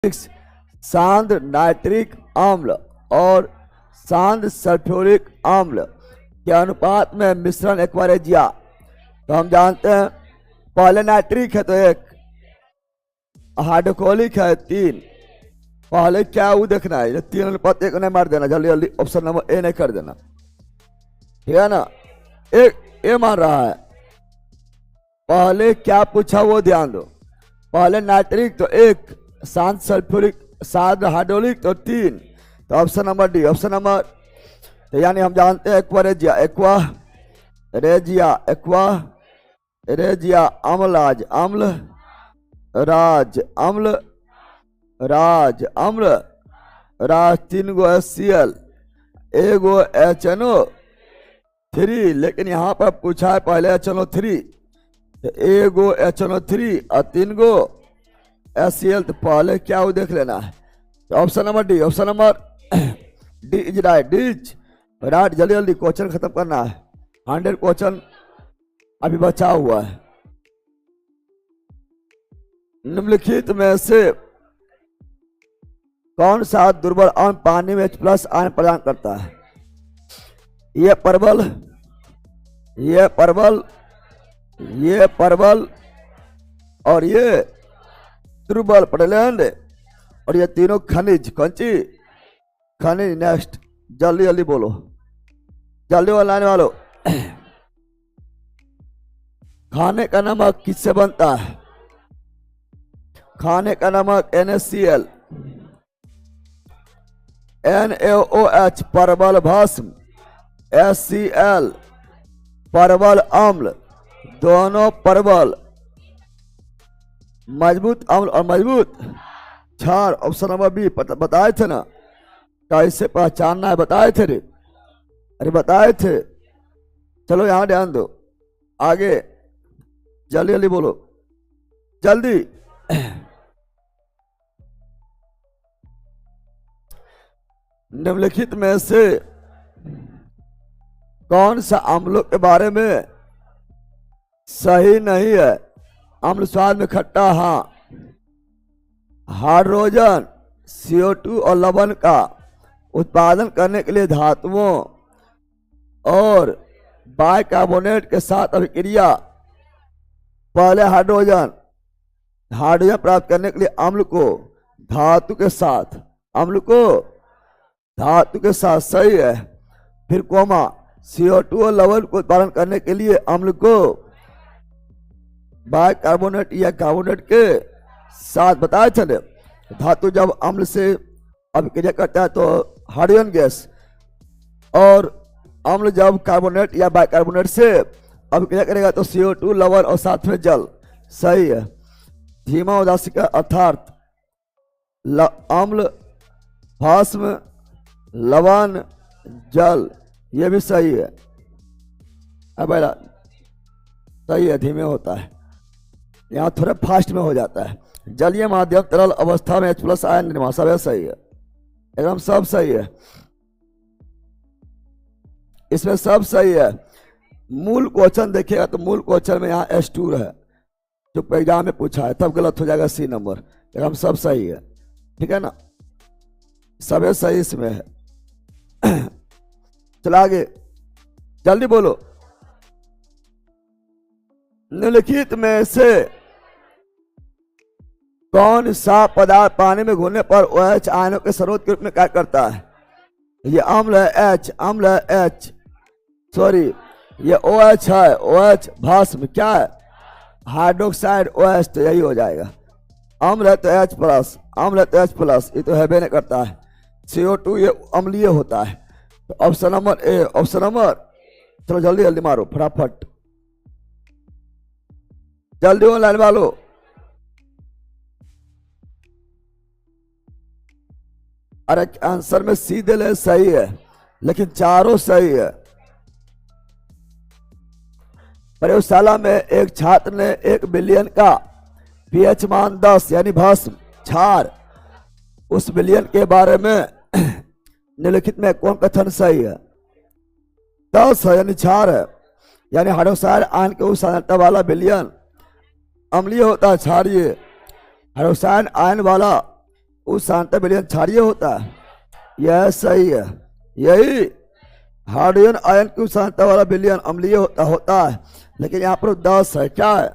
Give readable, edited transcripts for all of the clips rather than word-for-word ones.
शांत नाइट्रिक अम्ल और शांत सल्फ्यूरिक अम्ल के अनुपात में मिश्रण एक्वारेजिया। तो हम जानते हैं पहले नाइट्रिक है तो 1, हाइड्रोक्लोरिक है 3। पहले क्या वो देखना है, 3:1 नहीं मार देना, जल्दी जल्दी ऑप्शन नंबर ए नहीं कर देना, ठीक है ना। एक ए मान रहा है, पहले क्या पूछा वो ध्यान दो। पहले नाइट्रिक तो 1, शांत सल्फ्यूरिक शांत हाइड्रोलिक तो 3। तो option number D, option number, तो यानी हम जानते हैं एक्वारेजिया, एक्वारेजिया अम्लराज अम्ल राज अम्ल राज अम्ल राज 3 गो HCl 1 गो HNO3, लेकिन यहाँ पर पूछा है पहले HNO3 तो 1 गो HNO3 और 3 गो HCl। तो पहले क्या वो देख लेना है। तो option number D, option number D is right, D is right. जल्दी जल्दी क्वेश्चन खत्म करना है, 100 क्वेश्चन अभी बचा हुआ है। निम्नलिखित में से कौन सा दुर्बल अम्ल पानी में H+ आयन प्रदान करता है? ये परवल, ये परवल, ये परवल और ये दुर्बल पटलैंड और ये तीनों खनिज, कौन सी खनिज? नेक्स्ट जल्दी जल्दी बोलो, जल्दी लाने वालों। खाने का नमक किससे बनता है? खाने का नमक NaCl, NaOH परवल भस्म, HCl परवल अम्ल, दोनों परवल मजबूत अम्ल और मजबूत क्षार। ऑप्शन नंबर बी बताए थे ना, कैसे पहचानना है बताए थे रे, अरे बताए थे। चलो यहां ध्यान दो, आगे जल्दी जल्दी बोलो, जल्दी। निम्नलिखित में से कौन सा अम्लों के बारे में सही नहीं है? अम्ल स्वाद में खट्टा, हाँ। हाइड्रोजन CO2 और लवण का उत्पादन करने के लिए धातुओं और बाइकार्बोनेट के साथ अभिक्रिया। पहले हाइड्रोजन प्राप्त करने के लिए अम्ल को धातु के साथ, अम्ल को धातु के साथ, सही है। फिर कोमा CO2 और लवण को उत्पादन करने के लिए अम्ल को बाइकार्बोनेट या कार्बोनेट के साथ, बताए चले। धातु जब अम्ल से अभिक्रिया करता है तो हाइड्रोजन गैस, और अम्ल जब कार्बोनेट या बाइकार्बोनेट से अभिक्रिया करेगा तो CO2 लवण और साथ में जल, सही है। धीमा उदासीकरण अर्थात अम्ल भस्म लवण जल, ये भी सही है। अब सही है, धीमे होता है, यहाँ थोड़ा फास्ट में हो जाता है। जलीय माध्यम तरल अवस्था में H+ आयन निर्माण, सब सही है, एकदम सब सही है, इसमें सब सही है। मूल क्वेश्चन देखिएगा तो मूल क्वेश्चन में यहाँ H2 है जो एग्जाम में पूछा है, तब गलत हो जाएगा C नंबर, एकदम सब सही है, ठीक है ना, सब सही इसमें है। चलो आगे जल्दी बोलो। निम्नलिखित में से कौन सा पदार्थ पानी में घुलने पर OH आयनों के स्रोत के रूप में कार्य करता है? ये अम्ल है H, अम्ल है H, सॉरी ये OH है, OH भस्म क्या है? हाइड्रोक्साइड OH, तो यही हो जाएगा। अम्ल है तो H+, अम्ल है तो H+, ये तो हैबे नहीं करता है। CO2 ये अम्लीय होता है। तो option number A, option number, चलो जल्दी जल्दी मारो फटाफट, जल्दी ऑनलाइन वालो। अरे आंसर में सी दिल सही है, लेकिन चारों सही है। प्रयोगशाला में एक छात्र ने 1 बिलियन का pH मान 10 यानी भस्म क्षार, उस बिलियन के बारे में निम्नलिखित में कौन कथन सही है? 10 है यानी क्षार है, यानी हाइड्रोक्साइड आयन के उस सांद्रता वाला बिलियन अम्लीय होता है, क्षारीय। हाइड्रोक्साइड आयन वाला उस सांता विलयन क्षारीय होता है। यह सही है। यही हाइड्रोजन आयन की सांता वाला विलयन अम्लीय होता है। लेकिन यहाँ पर 10 है, क्या है?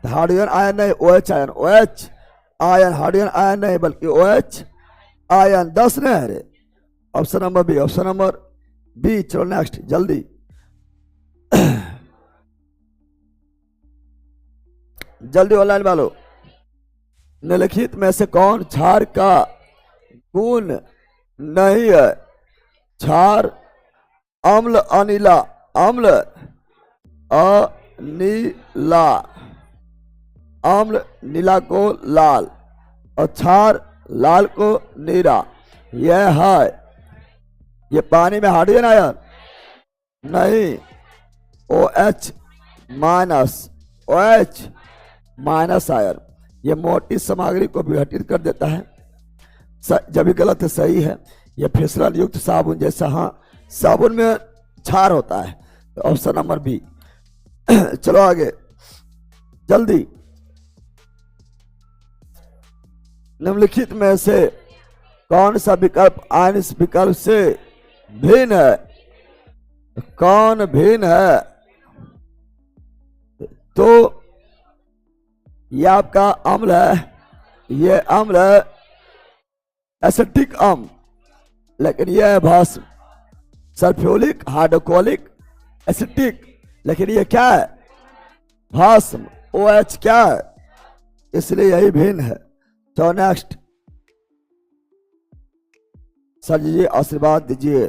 हाइड्रोजन आयन नहीं, OH ion. OH ion hydrogen ion नहीं बल्कि OH आयन। 10 नहीं है रे। Option number B, option number B. चलो नेक्स्ट जल्दी। जल्दी ऑनलाइन वालों, निम्नलिखित में से कौन क्षार का गुण नहीं है? क्षार अम्ल अनिला, अम्ल अनिला, अम्ल नीला को लाल और क्षार लाल को नीला। यह है, ये पानी में हाइड्रोजन आयन नहीं, OH minus, OH minus ion. ये मोटी सामग्री को विघटित कर देता है। जब भी गलत है सही है। यह फिसलन युक्त साबुन जैसा, हाँ साबुन में क्षार होता है। तो ऑप्शन नंबर बी। चलो आगे जल्दी। निम्नलिखित में से कौन सा विकल्प आयन इस विकल्प से भिन्न है? कौन भिन्न है? तो ये आपका अम्ल है, ये अम्ल है एसिटिक अम्ल, लेकिन यह है भस्म सल्फ्यूरिक हाइड्रोक्लोरिक एसिटिक, लेकिन ये क्या है? भस्म OH क्या है? इसलिए यही भिन्न है। तो नेक्स्ट सर जी आशीर्वाद दीजिए।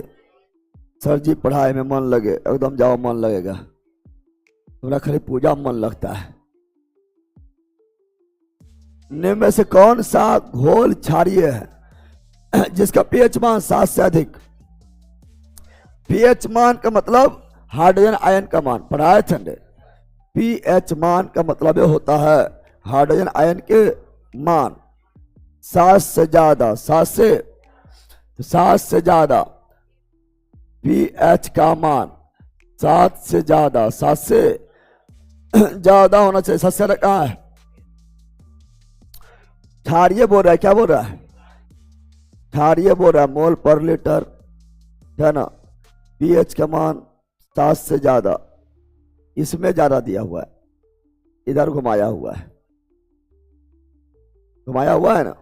सर जी पढ़ाई में मन लगे, एकदम जाओ मन लगेगा। तुम्हारा खाली पूजा में मन लगता है। निम्न में से कौन सा घोल क्षारीय है जिसका pH मान 7 से अधिक? pH मान का मतलब हाइड्रोजन आयन का मान, पढ़ाए थे। pH मान का मतलब ये होता है हाइड्रोजन आयन के मान 7 से ज्यादा, 7 से ज्यादा pH का मान 7 से ज्यादा, 7 से ज्यादा होना चाहिए। 7 से कहाँ है? क्षारीय बोल रहा है, क्या बोल रहा है? क्षारीय बोल रहा है, मोल पर लीटर है ना। pH का मान 7 से ज्यादा, इसमें ज्यादा दिया हुआ है, इधर घुमाया हुआ है, घुमाया हुआ है ना।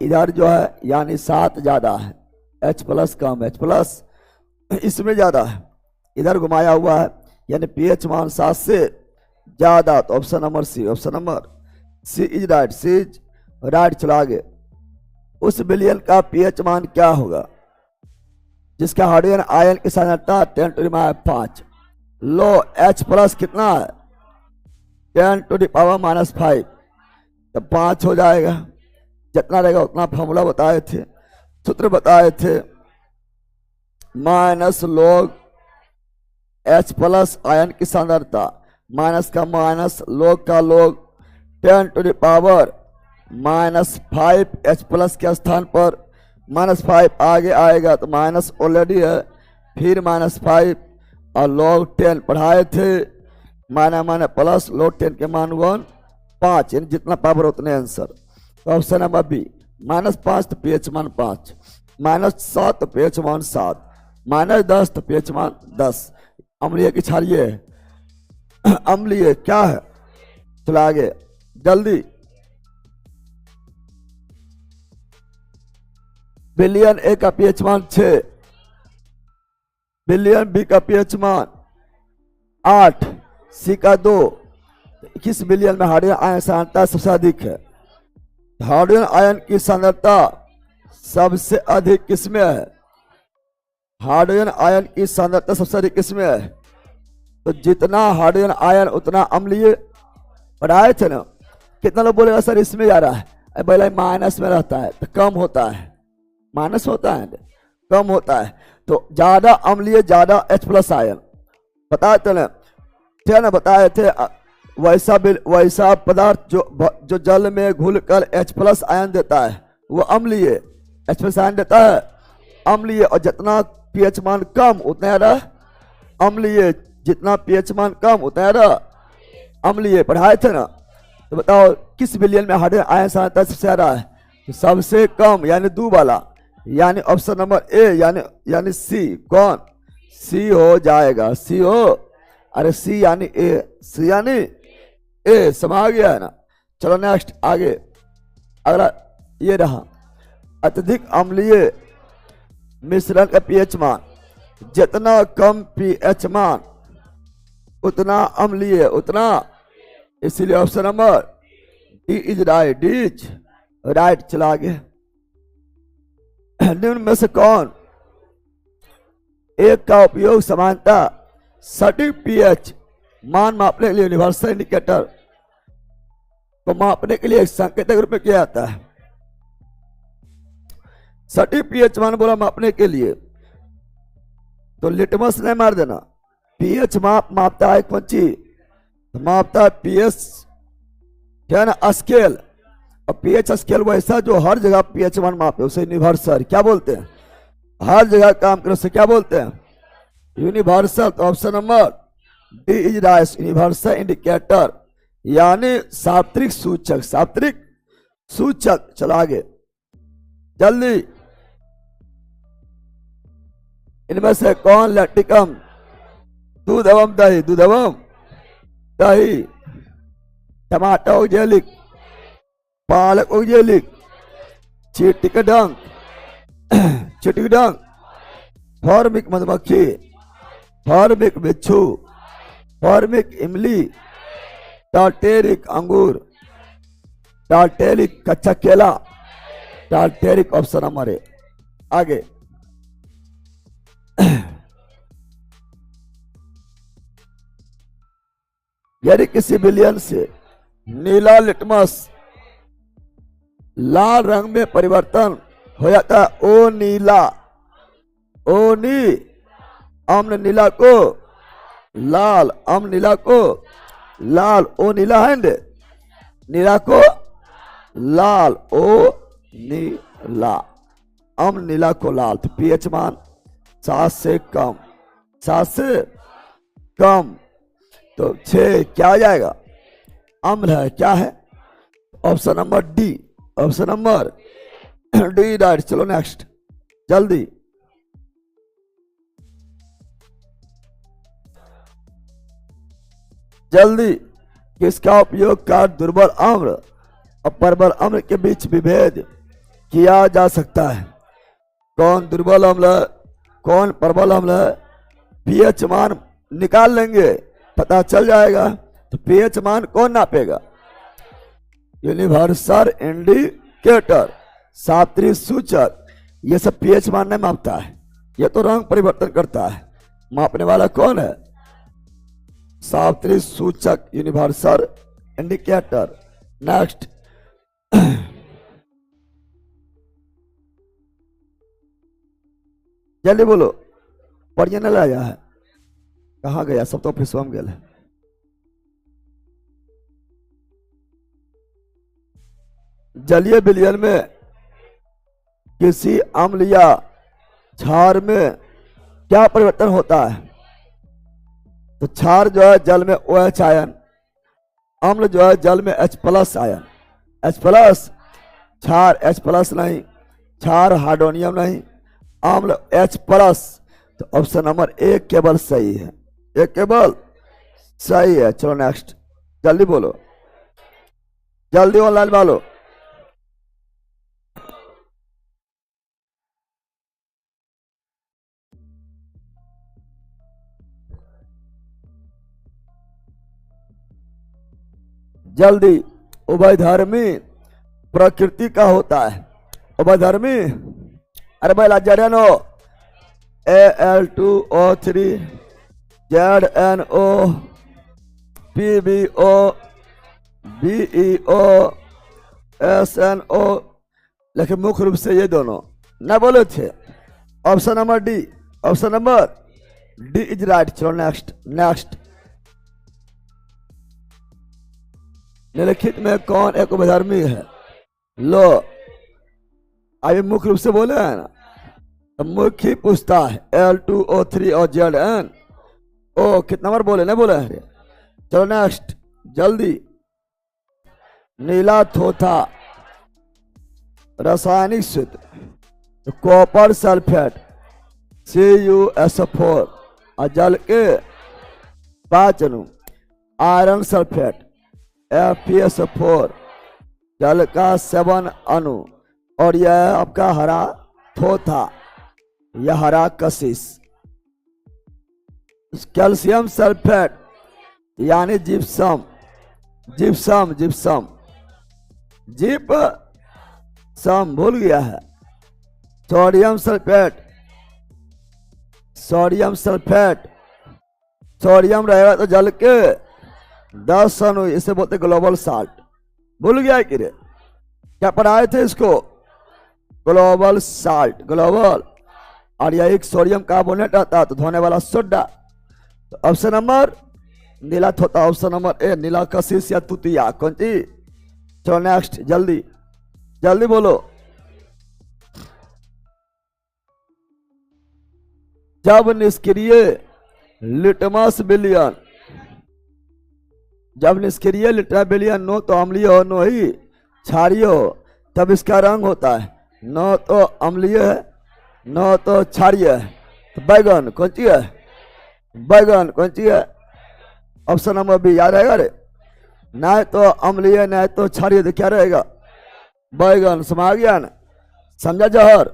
इधर जो है यानी 7 ज्यादा है, H प्लस कम, H प्लस इसमें ज्यादा है, इधर घुमाया हुआ है यानी pH मान 7 से ज्यादा। तो option number C, option number C is right, C is right. चलो आगे। उस विलयन का pH मान क्या होगा जिसका हाइड्रोजन आयन की सांद्रता 10⁻5? लो H प्लस कितना है? 10⁻⁻5, तो 5 हो जाएगा। जितना रहेगा उतना फॉर्मूला बताए थे, सूत्र बताए थे। माइनस लोग H प्लस आयन की सांद्रता, माइनस का माइनस, लोग का लोग, 10⁻⁻5 H प्लस के स्थान पर -5 आगे आएगा तो माइनस ऑलरेडी है, फिर -5 और log 10 पढ़ाए थे। माना प्लस log 10 के मान 5, यानी जितना पावर उतने आंसर। तो ऑप्शन नंबर बी। -5 तो pH मान 5, -7 तो pH मान 7, -10 तो pH मान 10। अम्लीय की क्षारीय है, अम्लीय क्या है? चलो आगे जल्दी। विलयन ए का pH मान 6, विलयन बी का pH मान 8, सी का 2। किस विलयन में हाइड्रोजन आयन सांद्रता सबसे अधिक है? हाइड्रोजन आयन की सांद्रता सबसे अधिक किसमें है? हाइड्रोजन आयन की सांद्रता सबसे अधिक किसमें है? तो जितना हाइड्रोजन आयन उतना अम्लीय। पढ़ाए थे ना। कितना लोग बोलेगा सर इसमें जा रहा है, पहले माइनस में रहता है तो कम होता है, माइनस होता है कम होता है। तो ज्यादा अम्लीय ज्यादा H प्लस आयन बताए थे ना, थे ना, बताए थे। वैसा पदार्थ जो जल में घुलकर H प्लस आयन देता है वो अम्लीय, H प्लस आयन देता है अम्लीय। और जितना pH मान कम उतना ज्यादा अम्लीय, जितना pH मान कम उतना ज्यादा अम्लीय। पढ़ाए थे ना। तो बताओ किस विलयन में हाइड्रोजन आयन सांद्रता सबसे ज्यादा है? सबसे कम यानी दो वाला, यानी ऑप्शन नंबर ए यानी सी। कौन? सी हो जाएगा, सी हो। अरे सी यानी ए, सी यानी ए, समझ गया है ना। चलो नेक्स्ट आगे, अगला ये रहा। अत्यधिक अम्लीय मिश्रण का पीएच मान, जितना कम पीएच मान उतना अम्लीय, उतना, इसीलिए option number D is right, D is right. चला आगे। निम्न में से कौन एक का उपयोग समानता सटीक पीएच मान मापने के लिए यूनिवर्सल इंडिकेटर को मापने के लिए एक संकेतक रूप में किया जाता है? सटीक पीएच मान बोला मापने के लिए, तो लिटमस नहीं मार देना। पीएच मापता है कौन चीज? मापता है पीएच, क्या है ना, स्केल। और पीएच स्केल वैसा जो हर जगह पीएच मान मापे, उसे यूनिवर्सल क्या बोलते हैं? हर जगह काम करे उसे क्या बोलते हैं? यूनिवर्सल। तो option number D is right, universal indicator यानी सार्वत्रिक सूचक, सार्वत्रिक सूचक। चलो आगे जल्दी। इनमें से कौन लैक्टिकम दूध एवं दही, दूध एवं दही, टमाटर ऑक्जेलिक, पालक ऑक्जेलिक, चिटिकडंग, चिटिकडंग, फॉर्मिक मधुमक्खी, फॉर्मिक बिच्छू, फॉर्मिक इमली, टार्टेरिक अंगूर, टार्टेरिक कच्चा केला, टार्टेरिक ऑप्शन नंबर ए। आगे यदि किसी विलयन से नीला लिटमस लाल रंग में परिवर्तन हो जाता है, ओ नीला, ओ नी, अम्ल नीला को लाल, अम्ल नीला को लाल, ओ नीला है, नीला को लाल, ओ नीला, अम्ल नीला को लाल। तो पीएच मान 7 से कम, 7 से कम, तो 6 क्या आ जाएगा? अम्ल है, क्या है? Option number D, option number D right. चलो नेक्स्ट जल्दी। जल्दी किसका उपयोग कर दुर्बल अम्ल और प्रबल अम्ल के बीच विभेद किया जा सकता है? कौन दुर्बल अम्ल है, कौन प्रबल अम्ल है? पीएच मान निकाल लेंगे, पता चल जाएगा। तो पीएच मान कौन नापेगा? यूनिवर्सल इंडिकेटर, सार्वत्रिक सूचक। ये सब पीएच मान नहीं मापता है, ये तो रंग परिवर्तन करता है। मापने वाला कौन है? सार्वत्रिक सूचक, यूनिवर्सल इंडिकेटर। नेक्स्ट जल्दी बोलो, पर्जनल आया है, कहाँ गया? सब तो ऑफिस में गए। जलीय विलयन में किसी अम्ल या क्षार में क्या परिवर्तन होता है? तो क्षार जो है जल में OH आयन, अम्ल जो है जल में H+ आयन, H+, क्षार H+ नहीं, क्षार हाइड्रोनियम नहीं, अम्ल H+। तो ऑप्शन नंबर ए केवल सही है, एक केवल सही है। चलो नेक्स्ट जल्दी बोलो, जल्दी ऑनलाइन वालों। जल्दी। उभयधर्मी प्रकृति का होता है, उभयधर्मी। अरे भाई लाजरियनो, Al2O3 ZNO PbO BeO SNO, लेकिन मुख्य रूप से ये दोनों न बोले थे। Option number D, option number D is right. चलो नेक्स्ट, नेक्स्ट। निम्नलिखित में कौन एक उभयधर्मी है? लो अभी मुख्य रूप से बोले हैं ना, तो मुख्य पूछता है Al2O3 और Zn। ओ कितना बार बोले, नहीं बोले हैं? चलो नेक्स्ट जल्दी। नीला थोथा रासायनिक सूत्र, तो कॉपर सल्फेट CuSO4 और जल के 5 अणु, आयरन सल्फेट FeSO4 जल का 7 अणु, और यह आपका हरा थोथा, यह हरा कशिश। कैल्शियम सल्फेट यानी जिप्सम, जिप्सम जिप्सम जिप्सम भूल गया है। Sodium sulphate, sodium sulphate, sodium रहेगा तो जल के 10 अणु, इसे बोलते ग्लोबल साल्ट। भूल गया कि रे, क्या पढ़ाए थे इसको? Global salt, global. और यह एक सोडियम कार्बोनेट आता है तो धोने वाला सोडा। तो ऑप्शन नंबर नीला थोता, ऑप्शन नंबर ए नीला कशिश या तुतिया, कौन सी? चलो नेक्स्ट, जल्दी जल्दी बोलो। जब निष्क्रिय लिटमस विलयन, जब निष्क्रिय लिटमस विलयन नो तो अम्लीय हो नो ही क्षारीय हो, तब इसका रंग होता है न तो अम्लीय है न तो क्षारीय है। तो बैगन कौन सी है? बैगन कौन सी है? ऑप्शन नंबर बी, याद रहेगा रे? न तो अम्लीय न तो क्षारीय, तो क्या रहेगा? बैगन। समझ गया ना? समझा जहर?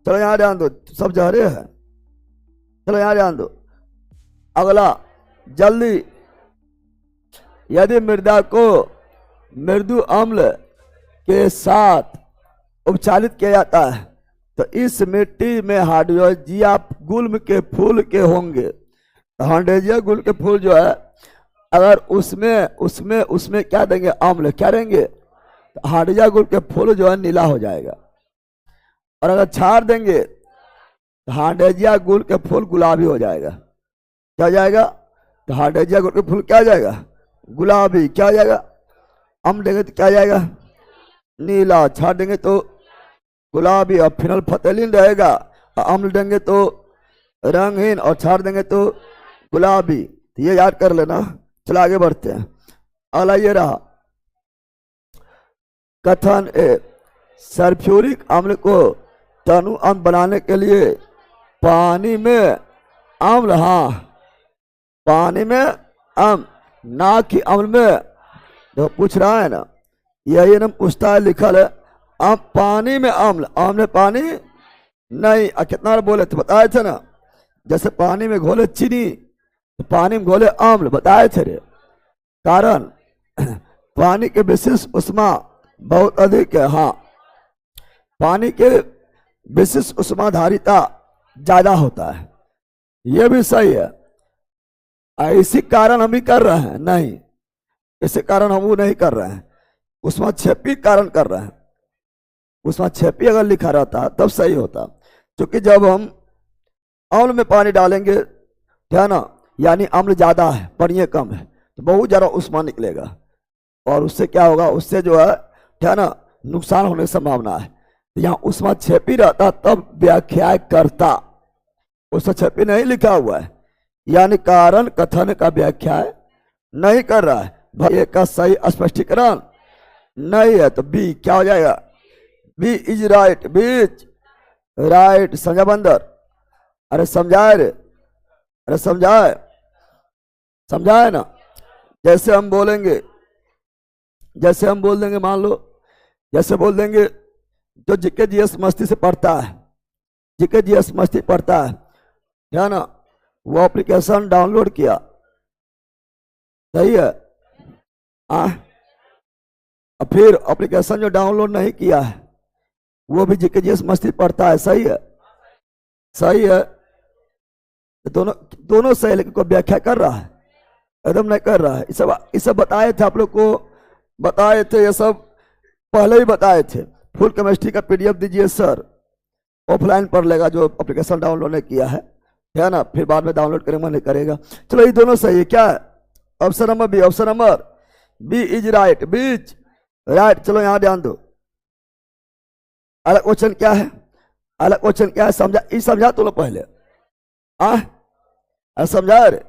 चलो यहाँ ध्यान दो, सब जहरे है। चलो यहाँ ध्यान दो, अगला जल्दी। यदि मृदा को मृदु अम्ल के साथ उपचारित किया जाता है तो इस मिट्टी में हाइड्रोजिया गुल्म के फूल के होंगे। हाइड्रोजिया गुल्म के फूल जो है, अगर उसमें उसमें उसमें क्या देंगे? अम्ल। क्या देंगे? तो हाइड्रोजिया गुल्म के फूल जो है नीला हो जाएगा। और अगर क्षार देंगे तो हाइड्रोजिया गुल के फूल गुलाबी हो जाएगा। क्या हो जाएगा? तो हाइड्रोजिया गुल के फूल क्या हो जाएगा? गुलाबी। क्या हो जाएगा? अम्ल देंगे तो क्या हो जाएगा? नीला। क्षार देंगे तो गुलाबी, और फिनल फतेलिन रहेगा। और अम्ल देंगे तो रंगहीन, और क्षार देंगे तो गुलाबी। तो ये याद कर लेना। चलो आगे बढ़ते हैं। अगला ये रहा कथन ए, सल्फ्यूरिक अम्ल को तनु अम्ल बनाने के लिए पानी में अम्ल, हाँ पानी में अम्ल, ना कि अम्ल में। जो पूछ रहा है ना, यही ना पूछता है, लिखल है अब पानी में अम्ल, अम्ल में पानी नहीं। कितना बोले थे? बताए थे ना, जैसे पानी में घोले चीनी तो पानी में घोले अम्ल, बताए थे रे। कारण पानी के विशिष्ट उष्मा बहुत अधिक है। हाँ, पानी के विशिष्ट उष्माधारिता ज्यादा होता है, यह भी सही है। इसी कारण हम भी कर रहे हैं? नहीं, इसी कारण हम वो नहीं कर रहे हैं, उष्मा क्षेपी कारण कर रहे हैं। उष्मा क्षेपी अगर लिखा रहता तब सही होता, क्योंकि जब हम अम्ल में पानी डालेंगे, है ना, यानी अम्ल ज्यादा है पानी कम है, तो बहुत ज्यादा उष्मा निकलेगा, और उससे क्या होगा? उससे जो है ना, नुकसान होने की संभावना है। यहाँ उष्मा क्षेपी रहता तब व्याख्या करता, उष्मा क्षेपी नहीं लिखा हुआ है, यानी कारण कथन का व्याख्या नहीं कर रहा है। भाई का सही स्पष्टीकरण नहीं है, तो बी क्या हो जाएगा? B is right, beach right. समझा बंदर? अरे समझाए रे, अरे समझाए, समझाए ना? जैसे हम बोलेंगे, जैसे हम बोल देंगे, मान लो जैसे बोल देंगे, जो जीके जीएस मस्ती से पढ़ता है, जीके जीएस मस्ती पढ़ता है ना, वो एप्लीकेशन डाउनलोड किया, सही है? और फिर एप्लीकेशन जो डाउनलोड नहीं किया है वो भी जीके जीएस मस्ती पढ़ता है, सही है? सही है, दोनों दोनों सही, लेकिन कोई व्याख्या कर रहा है? एकदम नहीं कर रहा है। ये सब बताए थे आप लोग को, बताए थे, ये सब पहले ही बताए थे। फुल केमिस्ट्री का पीडीएफ दीजिए सर, ऑफलाइन पढ़ लेगा जो एप्लीकेशन डाउनलोड नहीं किया है ना, फिर बाद में डाउनलोड करेगा नहीं करेगा। चलो ये दोनों सही है। क्या है? Option number B, option number B is right, beach right. चलो यहां ध्यान दो, अलग क्वेश्चन क्या है? अलग क्वेश्चन क्या है? समझा? ये समझा तो लो पहले, समझा रे?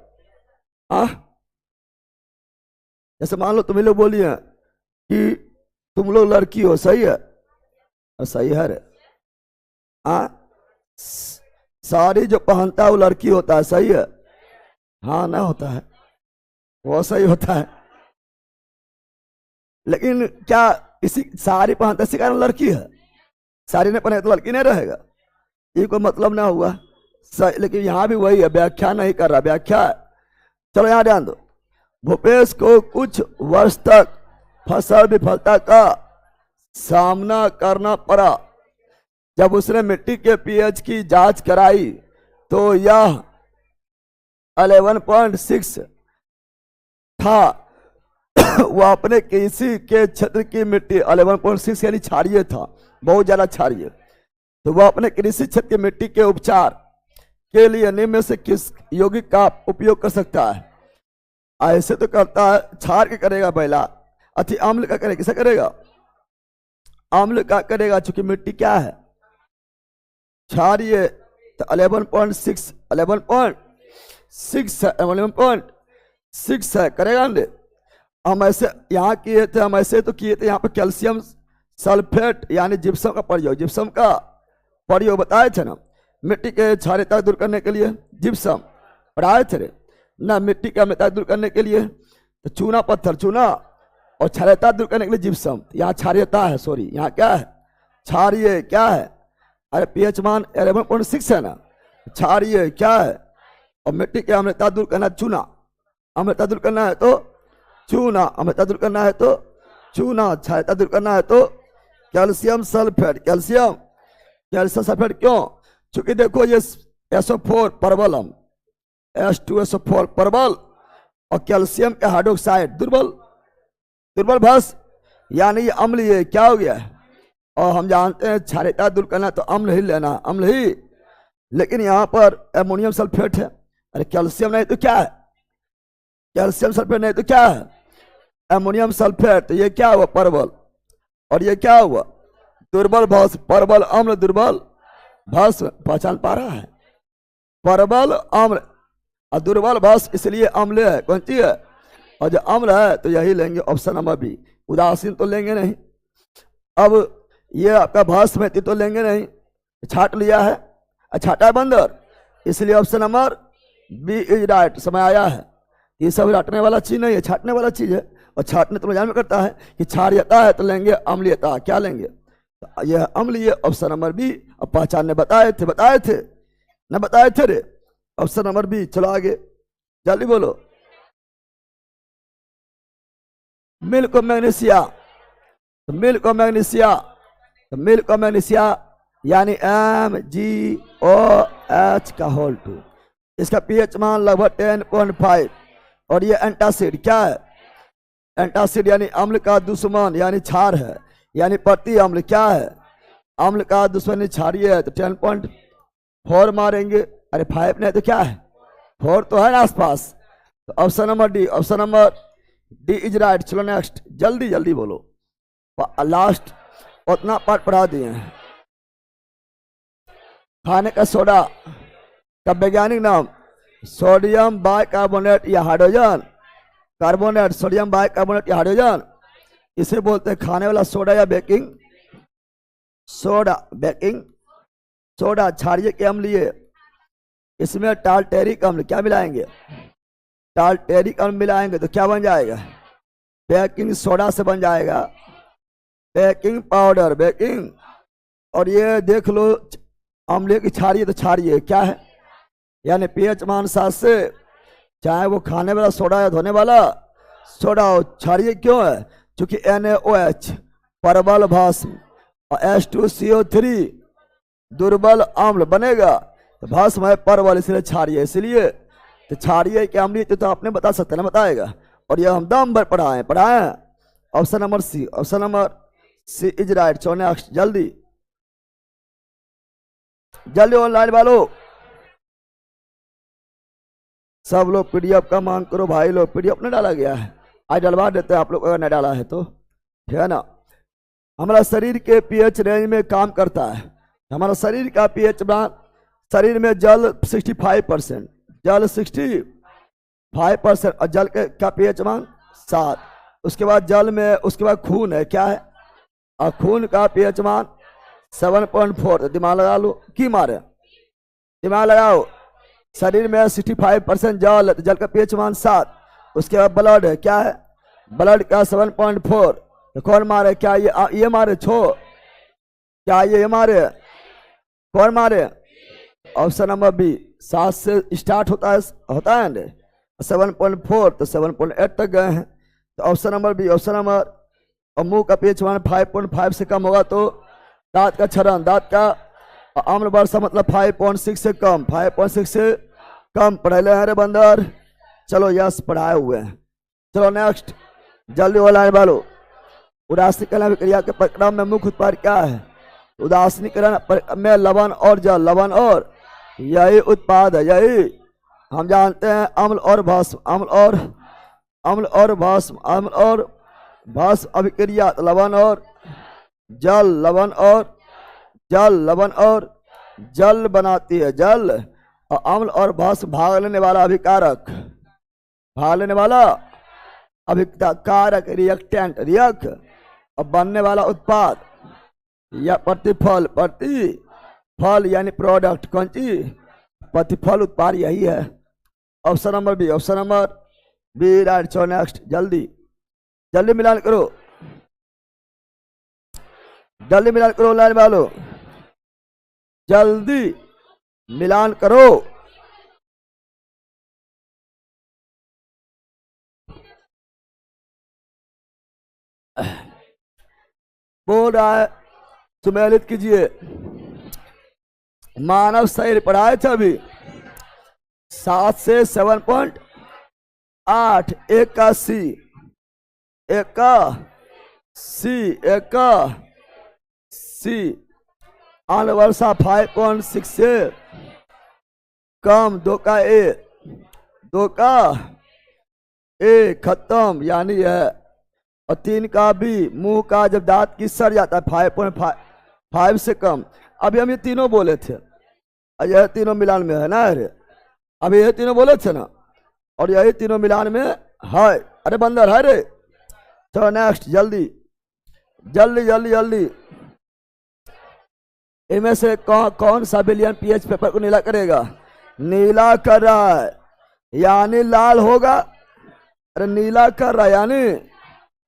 जैसे मान लो तुम्हें लोग बोलिए कि तुम लोग लड़की हो, सही है? सही है रे। हाँ, साड़ी जो पहनता है वो लड़की होता है, सही है? हाँ ना होता है, वो सही होता है। लेकिन क्या इसी साड़ी पहनता इसी कारण लड़की है? साड़ी नहीं पहने तो लड़की नहीं रहेगा, ये कोई मतलब ना हुआ। सही, लेकिन यहाँ भी वही है, व्याख्या नहीं कर रहा, व्याख्या है। चलो यहाँ ध्यान दो। भूपेश को कुछ वर्ष तक फसल विफलता का सामना करना पड़ा। जब उसने मिट्टी के पीएच की जांच कराई तो यह 11.6 था। वह अपने कृषि के क्षेत्र की मिट्टी 11.6 यानी क्षारीय था, बहुत ज्यादा क्षारीय। तो वह अपने कृषि क्षेत्र की मिट्टी के उपचार के लिए निम्न में से किस यौगिक का उपयोग कर सकता है? ऐसे तो करता है, क्षार का करेगा पहला, अति अम्ल का करेगा, किसे करेगा? अम्ल का करेगा, चूंकि मिट्टी क्या है? क्षारीय। तो 11.6 है, करेगा ना? हम ऐसे यहाँ किए थे, हम ऐसे तो किए थे, यहाँ पे कैल्शियम सल्फेट यानी जिप्सम का प्रयोग, जिप्सम का प्रयोग बताए थे ना, मिट्टी के क्षारीयता दूर करने के लिए जिप्सम पढ़ाए थे ना, मिट्टी की अम्लता दूर करने के लिए तो चूना पत्थर, चूना, और क्षारीयता दूर करने के लिए जिप्सम। यहाँ क्षारीयता है, सॉरी यहाँ क्या है? क्षारीय क्या है? अरे पीएच मान 11.6 है ना, क्षारीय क्या है? और मिट्टी की अम्लता दूर करना चूना, अम्लता दूर करना है तो चूना, अम्लता दूर करना है तो चूना, क्षारीयता दूर करना है तो कैल्शियम सल्फेट। कैल्शियम सल्फेट क्यों? चूंकि देखो ये SO4 परबलम, H2SO4 परबल, और कैल्शियम के हाइड्रोक्साइड दुर्बल भस, यानी ये अम्लीय क्या हो गया है? और हम जानते हैं क्षारीयता दूर करना तो अम्ल ही लेना, अम्ल ही। लेकिन यहाँ पर एमोनियम सल्फेट है, अरे कैल्शियम नहीं तो क्या है? कैल्शियम सल्फेट नहीं तो क्या है? Ammonium sulphate. तो ये क्या हुआ? परबल। और ये क्या हुआ? दुर्बल भस। परबल अम्ल, दुर्बल भस, पहचान पा रहा है? परबल अम्ल और दुर्बल भस, इसलिए अम्ल है। कौन सी है? और जो अम्ल है तो यही लेंगे, ऑप्शन नंबर बी। उदासीन तो लेंगे नहीं। अब ये आपका भस में तो लेंगे नहीं, छाट लिया है, छाटा है बंदर, इसलिए option number B is right. समय आया है, ये सब रटने वाला चीज नहीं है, छाटने वाला चीज है। और छाटने तो जान में करता है कि क्षारीयता है तो लेंगे अम्लीयता, क्या लेंगे? तो यह अम्लीय, ऑप्शन नंबर बी। अब पहचानने बताए थे ना, बताए थे रे, ऑप्शन नंबर बी। चलो आगे जल्दी बोलो। मिल्क और मैग्नीशिया, तो मिल्क और मैग्नीशिया यानी MgOH का होल 2, इसका पीएच मान लगभग 10.5। और ये एंटासिड क्या है? एंटासिड यानी अम्ल का दुश्मन, यानी क्षार है, यानी प्रति अम्ल क्या है? अम्ल का दुश्मन क्षारीय है, तो 10.4 मारेंगे। अरे 5 नहीं तो क्या है? 4 तो है ना आसपास। तो option number D, option number D is right. चलो नेक्स्ट, जल्दी बोलो, लास्ट उतना पार्ट पढ़ा दिए हैं। खाने का सोडा का वैज्ञानिक नाम? सोडियम बाइकार्बोनेट या हाइड्रोजन कार्बोनेट, सोडियम बाइकार्बोनेट या हाइड्रोजन, इसे बोलते हैं खाने वाला सोडा या बेकिंग सोडा। बेकिंग सोडा क्षारीय के अम्लीय, इसमें टार्टेरिक अम्ल क्या मिलाएंगे? टार्टेरिक अम्ल मिलाएंगे तो क्या बन जाएगा? बेकिंग सोडा से बन जाएगा बेकिंग पाउडर, बेकिंग। और ये देख लो अम्लीय की क्षारीय, तो क्षारीय क्या है? यानी पीएच मान 7 से, चाहे वो खाने वाला सोडा या धोने वाला सोडा हो, क्षारीय क्यों है? क्योंकि NaOH परबल भस्म और H2CO3 दुर्बल अम्ल बनेगा, तो भस्म है परबल, इसलिए क्षारीय। इसलिए तो क्षारीय के अम्लीय तो आपने बता सकते ना, बताएगा। और ये हम दम भर पढ़ाए option number C, option number C is right. चलो नेक्स्ट, जल्दी ऑनलाइन वालों सब लोग पीडीएफ का मांग करो भाई लोग। पीडीएफ नहीं डाला गया है, आज डलवा देते हैं आप लोग अगर नहीं डाला है तो, ठीक है ना। हमारा शरीर के पीएच रेंज में काम करता है। हमारा शरीर का पीएच मान, शरीर में जल 65%, जल 65% और जल के का पीएच मान 7। उसके बाद जल में, उसके बाद खून है क्या है? और खून का पीएच मान 7.4, तो दिमाग लगा लो की मारे, दिमाग लगाओ। शरीर में 65% जल, तो जल का पीएच मान 7। उसके बाद ब्लड है, क्या है ब्लड का 7.4, तो कौन मारे, क्या ये मारे छो, क्या ये मारे, कौन मारे, ऑप्शन नंबर बी। 7 से स्टार्ट होता है ना 7.4, तो 7.8 तक गए हैं, तो option number B, option number. और मुंह का पीएच मान 5.5 से कम होगा तो दांत का क्षरण, दांत का आम्ल वर्षा मतलब 5.6 से कम, 5.6 से कम। पढ़े ले रे बंदर, चलो यस पढ़ाए हुए हैं। चलो नेक्स्ट, जल्दी वाला वालो। उदासीकरण क्रिया के प्रक्रम में मुख्य उत्पाद क्या है, उदासीकरण में लवण और जल, लवण और यही उत्पाद है, यही हम जानते हैं। अम्ल और भस्म, अम्ल और भस्म, अम्ल और भस्म अभिक्रिया, लवण और जल, लवण और जल, लवण और जल बनाती है, जल। और अम्ल और भस्म भाग लेने वाला अभिकारक, भाग लेने वाला अभिकारक, रिएक्टेंट, रिएक्ट। और बनने वाला उत्पाद या प्रतिफल, प्रतिफल यानी प्रोडक्ट, कौन चीज, प्रतिफल उत्पाद यही है। Option number B, option number B right. चलो नेक्स्ट, जल्दी जल्दी मिलान करो, जल्दी मिलान करो लाइन वालों, जल्दी मिलान करो। बोल रहा है सुमेलित कीजिए। मानव शरीर पढ़ाए थे अभी 7 से 7.8, एक का सी, एक का सी, एक का सी। आन वर्षा 5.6 से कम, 2 का ए, 2 का ए खत्म यानी है। और 3 का बी, मुंह का जब दांत की सड़ जाता है 5.5 से कम। अभी हम ये तीनों बोले थे, यह तीनों मिलान में है ना, अरे अभी ये तीनों बोले थे ना, और यही तीनों मिलान में है। अरे बंदर है रे। चलो नेक्स्ट, जल्दी जल्दी जल्दी जल्दी। इनमें से कौन सा विलियन पीएच पेपर को नीला करेगा, नीला कर रहा है यानी लाल होगा। अरे नीला कर रहा है यानी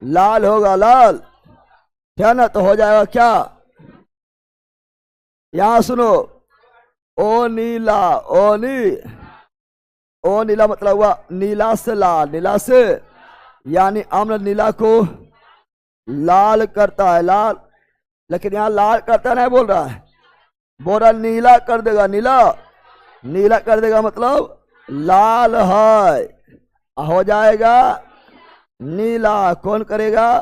लाल होगा, लाल, क्या ना, तो हो जाएगा क्या, यहां सुनो, ओ नीला, ओ नीला मतलब हुआ नीला से लाल, नीला से यानी अम्ल नीला को लाल करता है, लाल। लेकिन यहाँ लाल करता नहीं बोल रहा है, बोल रहा नीला कर देगा, नीला, नीला कर देगा मतलब लाल है, हो जाएगा नीला। कौन करेगा,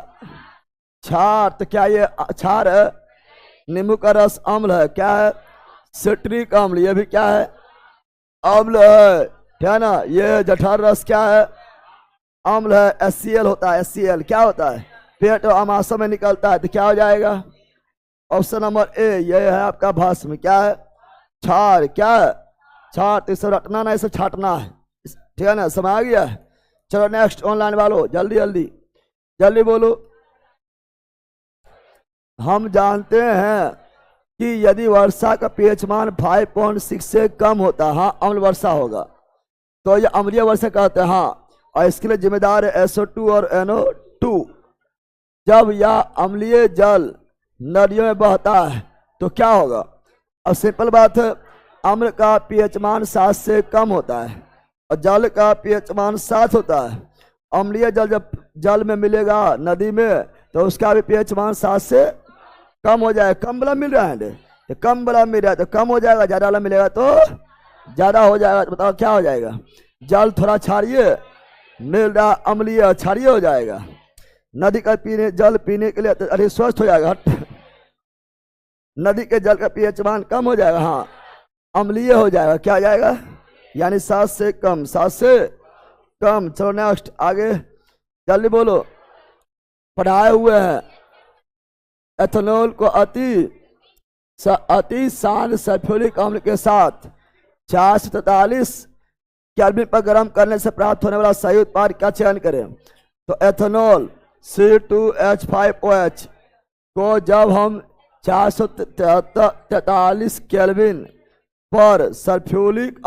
क्षार। तो क्या ये क्षार है, नींबू का रस अम्ल है, क्या है सिट्रिक अम्ल, ये भी क्या है अम्ल है, क्या ना। ये जठर रस क्या है, अम्ल है, HCl होता है, HCl क्या होता है, पेट और आमाशय में निकलता है, तो क्या हो जाएगा ऑप्शन नंबर ए, ये है आपका भस्म, क्या है क्षार, क्या है क्षार। तो इसे रटना ना, इसे छाटना है, ठीक है ना, समझ आ गया है। चलो नेक्स्ट, ऑनलाइन वालों जल्दी जल्दी जल्दी बोलो। हम जानते हैं कि यदि वर्षा का पीएच मान 5.6 से कम होता, हाँ अम्ल वर्षा होगा, तो ये अम्लीय वर्षा कहते हैं, हाँ। और इसके लिए जिम्मेदार है SO2 और NO2। जब यह अम्लीय जल नदियों में बहता है तो क्या होगा, अब सिंपल बात है, अम्ल का पीएच मान 7 से कम होता है और जल का पीएच मान 7 होता है। अम्लीय जल जब जल में मिलेगा नदी में तो उसका भी पीएच मान 7 से कम हो जाएगा। कम वाला मिल रहा है, तो कम वाला मिल रहा है तो कम हो जाएगा, ज्यादा वाला मिलेगा तो ज्यादा हो जाएगा। तो बताओ क्या हो जाएगा, जल थोड़ा क्षारीय मिल रहा, अम्लीय क्षारीय हो जाएगा। नदी का जल पीने के लिए अरे स्वस्थ हो जाएगा, नदी के जल का पीएच मान कम हो जाएगा, हाँ अम्लीय हो जाएगा, क्या हो जाएगा यानी 7 से कम, 7 से कम। चलो नेक्स्ट आगे जल्दी बोलो, पढ़ाए हुए हैं। एथेनॉल को अति शांत सल्फ्यूरिक अम्ल के साथ 443 केल्विन पर गर्म करने से प्राप्त होने वाला सही उत्पाद का चयन करें। तो एथेनॉल C2H5OH को जब हम 443 केल्विन पर सल्फ्यूरिक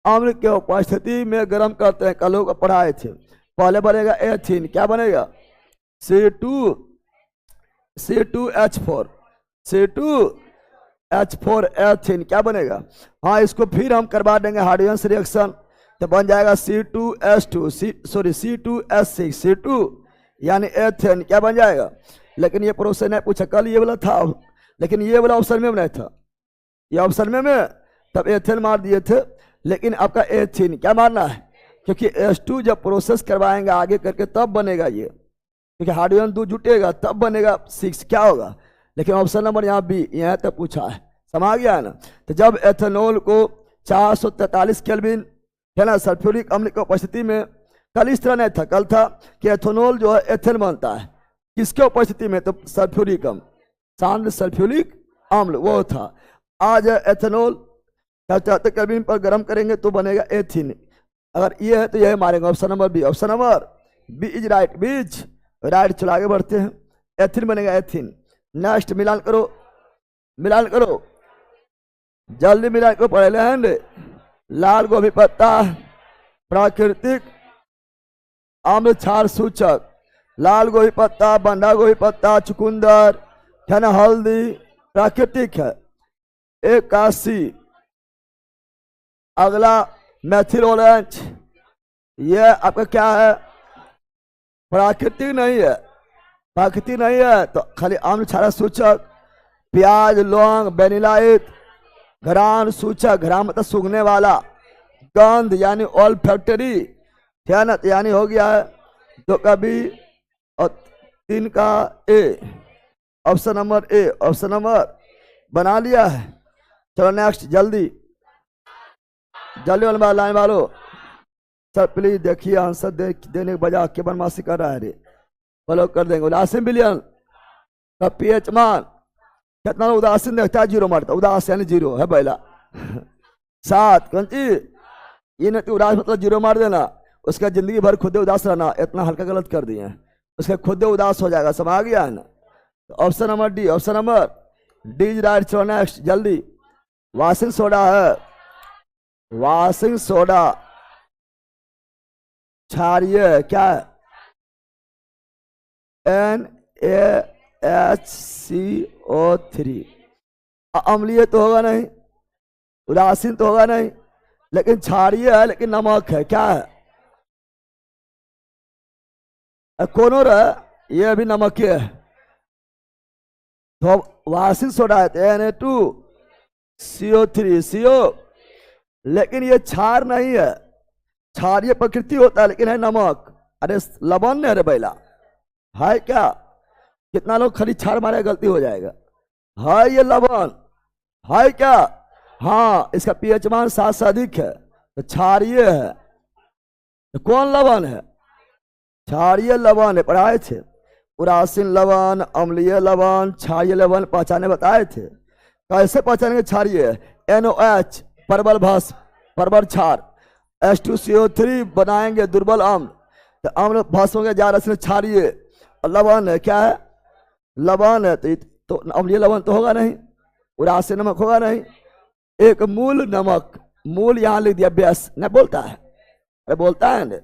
अम्ल के उपस्थिति में गर्म करते हैं। कल लोग पढ़ाए थे। पहले बनेगा एथीन, क्या बनेगा? C2H4 एथीन, क्या बनेगा? हाँ, इसको फिर हम करवा देंगे हाइड्रोजन रिएक्शन, तो बन जाएगा C2H6 C2 यानी एथेन, क्या बन जाएगा? लेकिन ये प्रोसेस नहीं पूछा, कल ये वाला था, लेकिन ये वाला ऑप्शन में नहीं था, ये ऑप्शन में तब एथेन मार दिए थे, लेकिन आपका एथीन क्या मारना है? क्योंकि H2 जब प्रोसेस करवाएंगे आगे करके तब बनेगा ये, क्योंकि हाइड्रोजन 2 जुटेगा तब बनेगा 6, क्या होगा? लेकिन ऑप्शन नंबर यहाँ बी, यहाँ तक पूछा है, समझ गया है ना? तो जब एथेनॉल को 443 केल्विन है ना सल्फ्यूरिक अम्ल की उपस्थिति में, कल इस तरह नहीं था, कल था कि एथेनॉल जो है एथेन बनता है किसके उपस्थिति में? तो सल्फ्यूरिक अम्ल, शांत सल्फ्यूरिक अम्ल वो था। आज एथेनॉल 473 केल्विन पर गर्म करेंगे तो बनेगा एथीन। अगर ये है तो यह मारेंगे option number B. Option number B is right, beach right. चलो आगे बढ़ते हैं, एथीन बनेगा एथीन। नेक्स्ट मिलान करो जल्दी मिलान करो, पहले हैंड। लाल गोभी पत्ता प्राकृतिक अम्ल क्षार सूचक, लाल गोभी पत्ता, बंधा गोभी पत्ता, चुकंदर है ना, हल्दी प्राकृतिक है। 81। अगला मेथिल ऑरेंज, ये आपका क्या है? प्राकृतिक नहीं है, तो खाली अम्ल क्षार सूचक। प्याज, लौंग, वेनिलाइट, घरान सूचक, घरान मतलब सूंघने वाला, गंध यानी ऑल फैक्ट्री, क्या ना, यानी हो गया है 2 का बी और 3 का A. Option number A, option number बना लिया है। चलो नेक्स्ट, जल्दी वाले लाइन वालों, सर प्लीज देखिए आंसर देने के बजाय के बदमाशी कर रहा है रे, फॉलो कर देंगे। उदासीन विलयन का पीएच मान कितना? उदासीन देखता है 0 मारता, उदास यानी 0 है पहला 7। कौन चीज ये नहीं, उदास मतलब 0 मार देना, उसका जिंदगी भर खुद उदास रहना, इतना हल्का गलत कर दिए, उसका खुद उदास हो जाएगा, समझ गया है ना? तो option number D, option number D is right. चलो नेक्स्ट जल्दी, वाशिंग सोडा है, वाशिंग सोडा क्षारीय क्या है? NaHCO3। अम्लीय तो होगा नहीं, उदासीन तो होगा नहीं, लेकिन क्षारीय है, लेकिन नमक है, क्या है? कोनोर है, ये अभी नमकीय है, तो वाशिंग सोडा है Na2CO3 CO, लेकिन ये क्षार नहीं है, क्षारीय प्रकृति होता है लेकिन है नमक। अरे लवण है रे बैला, है क्या? कितना लोग खाली क्षार मारे गलती हो जाएगा, है ये लवण है क्या? हाँ, इसका पीएच मान 7 से अधिक है, तो क्षारीय है। तो कौन लवण है? क्षारीय लवण है, पढ़ाए थे। उदासीन लवण, अम्लीय लवण, क्षारीय लवण पहचाने बताए थे। कैसे पहचानेंगे क्षारीय? NOH परबल भस्म, परबल क्षार, H2CO3 बनाएंगे दुर्बल अम्ल, तो अम्ल भस्म हो गया जा रहा क्षारीय। लवण है, क्या है? लवण है, तो अम्लीय लवण तो होगा नहीं, उदासीन नमक होगा नहीं। एक मूल नमक, मूल यहां लिख दिया बेस, नहीं बोलता है? अरे बोलता है ना,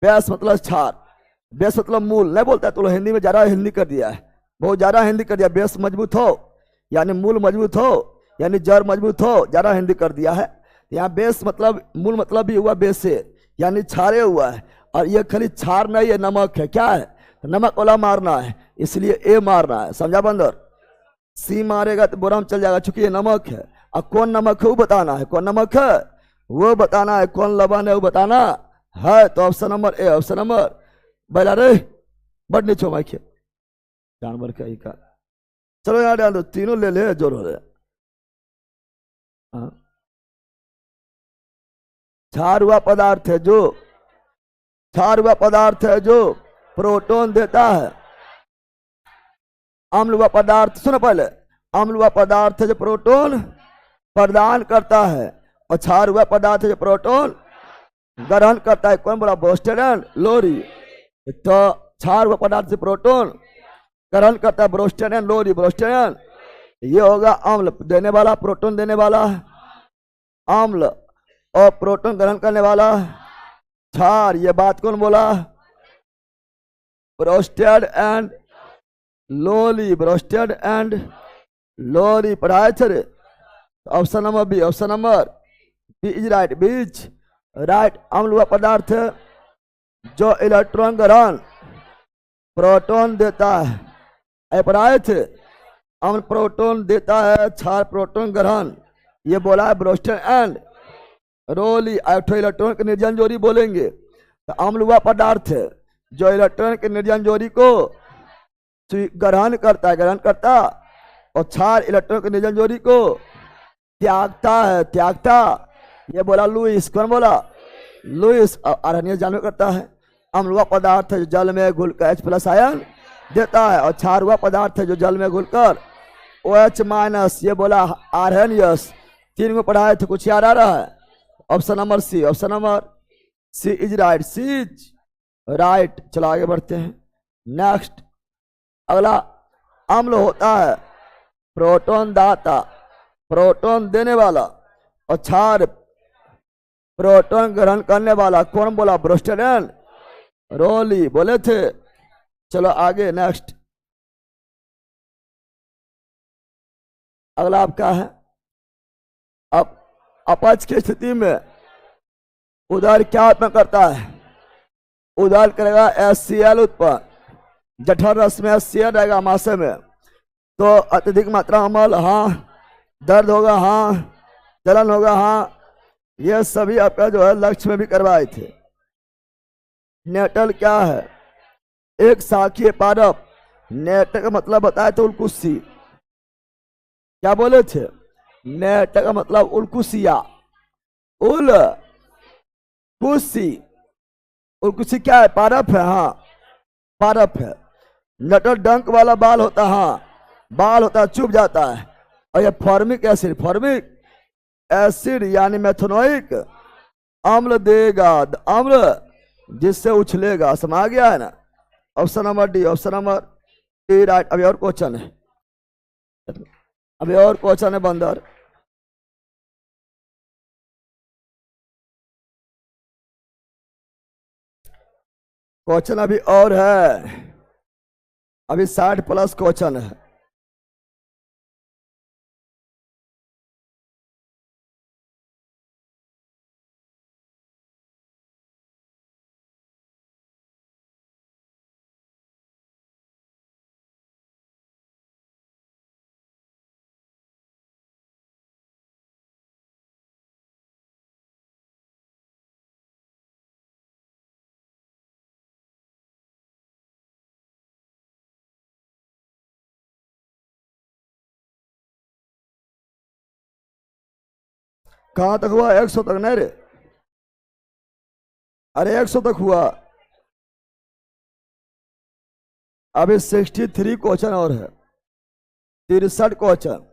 बेस मतलब क्षार, बेस मतलब मूल, नहीं बोलता है? तो हिंदी में ज्यादा हिंदी कर दिया है, बहुत ज्यादा हिंदी कर दिया। बेस मजबूत हो यानी मूल मजबूत हो, यानी जड़ मजबूत हो, ज्यादा हिंदी कर दिया है। यहाँ बेस मतलब मूल मतलब भी हुआ बेस से, यानी छारे हुआ है, और ये खाली छार नहीं है, नमक है, क्या है? नमक वाला मारना है, इसलिए ए मारना है, समझा बंदर? सी मारेगा तो बोरा में चल जाएगा, चूंकि ये नमक है। और कौन नमक है वो बताना है, कौन नमक है वो बताना है, कौन लवण है वो बताना है। तो option number A, option number बैला रे बड़ नीचो माइक जानवर का ही का। चलो यार डाल दो, तीनों ले ले जोर हो रहे। क्षार हुआ पदार्थ है जो, क्षार हुआ पदार्थ है जो प्रोटॉन देता है। अम्ल हुआ पदार्थ, सुनो पहले, अम्ल हुआ पदार्थ है जो प्रोटॉन प्रदान करता है, और क्षार हुआ पदार्थ है जो प्रोटॉन ग्रहण करता है। कौन बोला? बोस्टर एंड लोरी। तो क्षार हुआ पदार्थ से प्रोटॉन ग्रहण करता है ब्रोस्टेनियन लोरी ब्रोस्टेनियन, ये होगा अम्ल देने वाला, प्रोटॉन देने वाला अम्ल, और प्रोटॉन ग्रहण करने वाला क्षार। ये बात कौन बोला? Bronsted and Lowry, Bronsted and Lowry पढ़ाए थे। Option number B, option number B is right, beach right. अम्ल वह पदार्थ है जो इलेक्ट्रॉन ग्रहण प्रोटॉन देता है, पढ़ाए थे। अम्ल प्रोटॉन देता है, क्षार प्रोटॉन ग्रहण। ये बोला है ब्रोस्टेड एंड रोली। इलेक्ट्रॉन के निर्जन जोड़ी बोलेंगे तो अम्ल वह पदार्थ है जो इलेक्ट्रॉन के निर्जन जोड़ी को ग्रहण करता है, ग्रहण करता, और क्षार इलेक्ट्रॉन के निर्जन जोड़ी को त्यागता है, त्यागता। ये बोला लुईस, कौन बोला? लुईस। आर्हेनियस जानवर करता है अम्ल वह पदार्थ है जो जल में घुलकर H+ आयन देता है, और क्षार वह पदार्थ है जो जल में घुलकर OH-। ये बोला आर्हेनियस। 3 को पढ़ाए थे, कुछ याद आ रहा है? Option number C, option number C is right, C is right. चलो आगे बढ़ते हैं। नेक्स्ट अगला, अम्ल होता है प्रोटॉन दाता, प्रोटॉन देने वाला, और क्षार प्रोटॉन ग्रहण करने वाला। कौन बोला? ब्रोस्टेड एंड रोली बोले थे। चलो आगे नेक्स्ट अगला आपका है, अब अपच की स्थिति में उदर क्या उत्पन्न करता है? उदर करेगा HCl उत्पन्न। जठर रस में HCl रहेगा मासे में, तो अत्यधिक मात्रा अम्ल, हाँ। दर्द होगा, हाँ। जलन होगा, हाँ। यह सभी आपका जो है लक्ष्य में भी करवाए थे। नेटल क्या है? एक शाखीय पादप। नेटल का मतलब बताया तो उलकुसी। क्या बोले थे? नेटल का मतलब उलकुसिया, उलकुसी। उलकुसी क्या है? पादप है, हाँ, पादप है। नटल डंक वाला बाल होता है, हाँ, बाल होता है, चुभ जाता है। और ये फॉर्मिक एसिड, फॉर्मिक एसिड यानी मेथनोइक अम्ल देगा, अम्ल जिससे उछलेगा। समझ गया है ना? Option number D, option number D right. अभी और क्वेश्चन है, अभी और क्वेश्चन है बंदर। क्वेश्चन अभी और है, अभी 60+ क्वेश्चन है। कहां तक हुआ? 100 तक नहीं रे? अरे 100 तक हुआ। अभी 63 क्वेश्चन और है, 63 क्वेश्चन।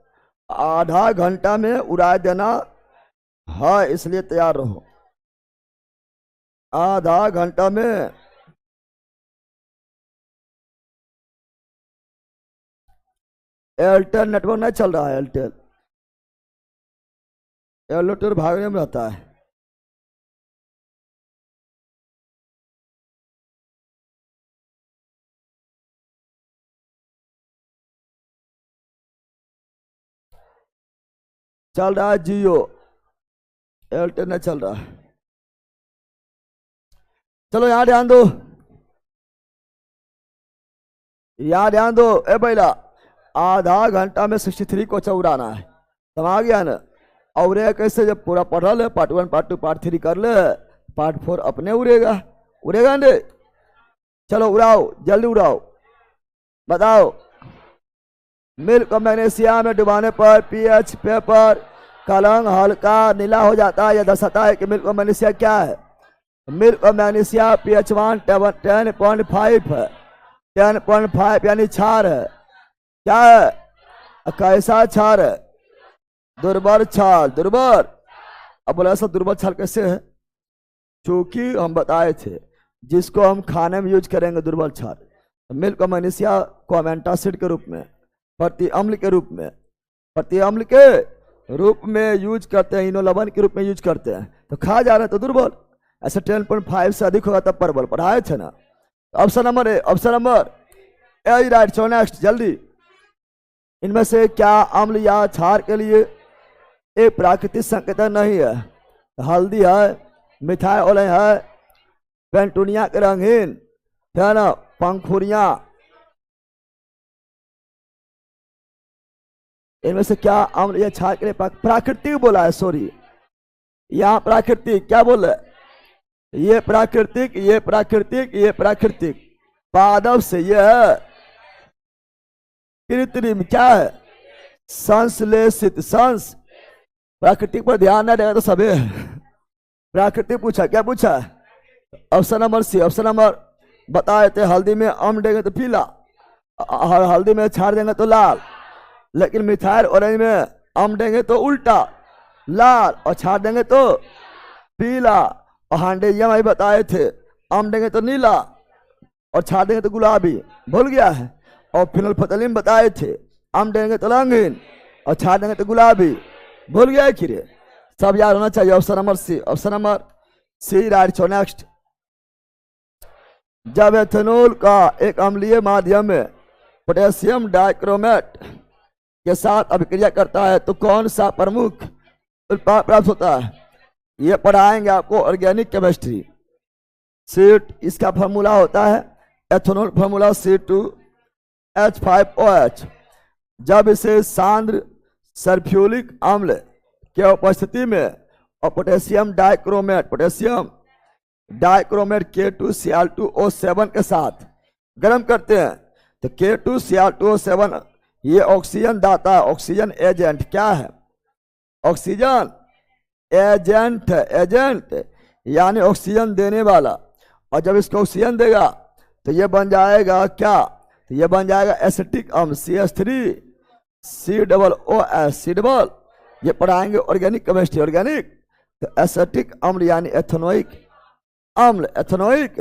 आधा घंटा में उड़ा देना है, इसलिए तैयार रहो। आधा घंटा में एयरटेल नेटवर्क नहीं चल रहा है, एयरटेल भागने में रहता है। चल रहा है जियो, एयरटेल नहीं चल रहा है। चलो यहां ध्यान दो, यहां ध्यान दो। ए भैया, आधा घंटा में 63 को उड़ाना है, समझ गया ना? और कैसे जब पूरा पढ़ ले, पार्ट 1 पार्ट 2 पार्ट 3 कर ले, पार्ट 4 अपने उड़ेगा, उड़ेगा ना? चलो उड़ाओ, जल्दी उड़ाओ, बताओ। मिल्क और मैग्नीशियम में डुबाने पर पीएच पेपर कलंग हल्का नीला हो जाता है। यह दर्शाता है कि मिल्क और मैग्नीशियम क्या है? मिल्क और मैग्नीशियम pH 10.5 है, 10.5 यानी क्षार है। क्या है? कैसा क्षार है? दुर्बल क्षार, दुर्बल। अब बोला ऐसा दुर्बल क्षार कैसे है? क्योंकि हम बताए थे जिसको हम खाने में यूज करेंगे दुर्बल क्षार, मिल्क ऑफ मैग्नीशिया को हम एंटासिड के रूप में, प्रति अम्ल के रूप में, प्रति अम्ल के रूप में यूज करते हैं, इनो लवण के रूप में यूज करते हैं। तो खा जा रहा है तो दुर्बल, ऐसे 10.5 से अधिक होगा तब प्रबल, पढ़ाए थे ना। Option number A, option number A right. चलो नेक्स्ट जल्दी, इनमें से क्या अम्ल या क्षार के लिए एक प्राकृतिक संकेतक नहीं है? हल्दी है, मिथाइल ऑयल है, पेंटूनिया के रंगीन, है ना, पंखुड़िया, इनमें से क्या अम्ल या क्षार के लिए प्राकृतिक बोला है, सॉरी यहाँ प्राकृतिक क्या बोल रहे, ये प्राकृतिक, ये प्राकृतिक, ये प्राकृतिक, पादप से यह है कृत्रिम, क्या है संश्लेषित, संस प्राकृतिक पर ध्यान न देगा तो सभी प्राकृतिक पूछा, क्या पूछा? Option number C, option number बताए थे, हल्दी में अम्ल देंगे तो पीला, हल्दी में क्षार देंगे तो लाल, लेकिन मिथाइल ऑरेंज में अम्ल देंगे तो उल्टा लाल और क्षार देंगे तो पीला। और हांडेजियम अभी बताए थे, अम्ल देंगे तो नीला और क्षार देंगे तो गुलाबी, भूल गया है। और फिनोल्फथलीन बताए थे, अम्ल देंगे तो रंगीन और क्षार देंगे तो गुलाबी, भूल गया है खीरे, सब याद होना चाहिए। Option number C, option number C right. So next, जब एथेनॉल का एक अम्लीय माध्यम में पोटेशियम डाइक्रोमेट के साथ अभिक्रिया करता है तो कौन सा प्रमुख उत्पाद प्राप्त होता है? ये पढ़ाएंगे आपको ऑर्गेनिक केमिस्ट्री। सीट इसका फॉर्मूला होता है एथेनॉल फॉर्मूला C2H5OH। जब इसे सांद्र सल्फ्यूरिक अम्ल के उपस्थिति में और पोटेशियम डाइक्रोमेट K2Cl2O7 के साथ गर्म करते हैं तो K2Cl2O7 ये ऑक्सीजन दाता, ऑक्सीजन एजेंट, क्या है ऑक्सीजन एजेंट, एजेंट यानी ऑक्सीजन देने वाला। और जब इसको ऑक्सीजन देगा तो ये बन जाएगा क्या, तो ये बन जाएगा एसिटिक अम्ल CH3COOH, सी डबल, ये पढ़ाएंगे ऑर्गेनिक केमिस्ट्री, ऑर्गेनिक। तो एसिटिक अम्ल यानी एथेनोइक अम्ल, एथेनोइक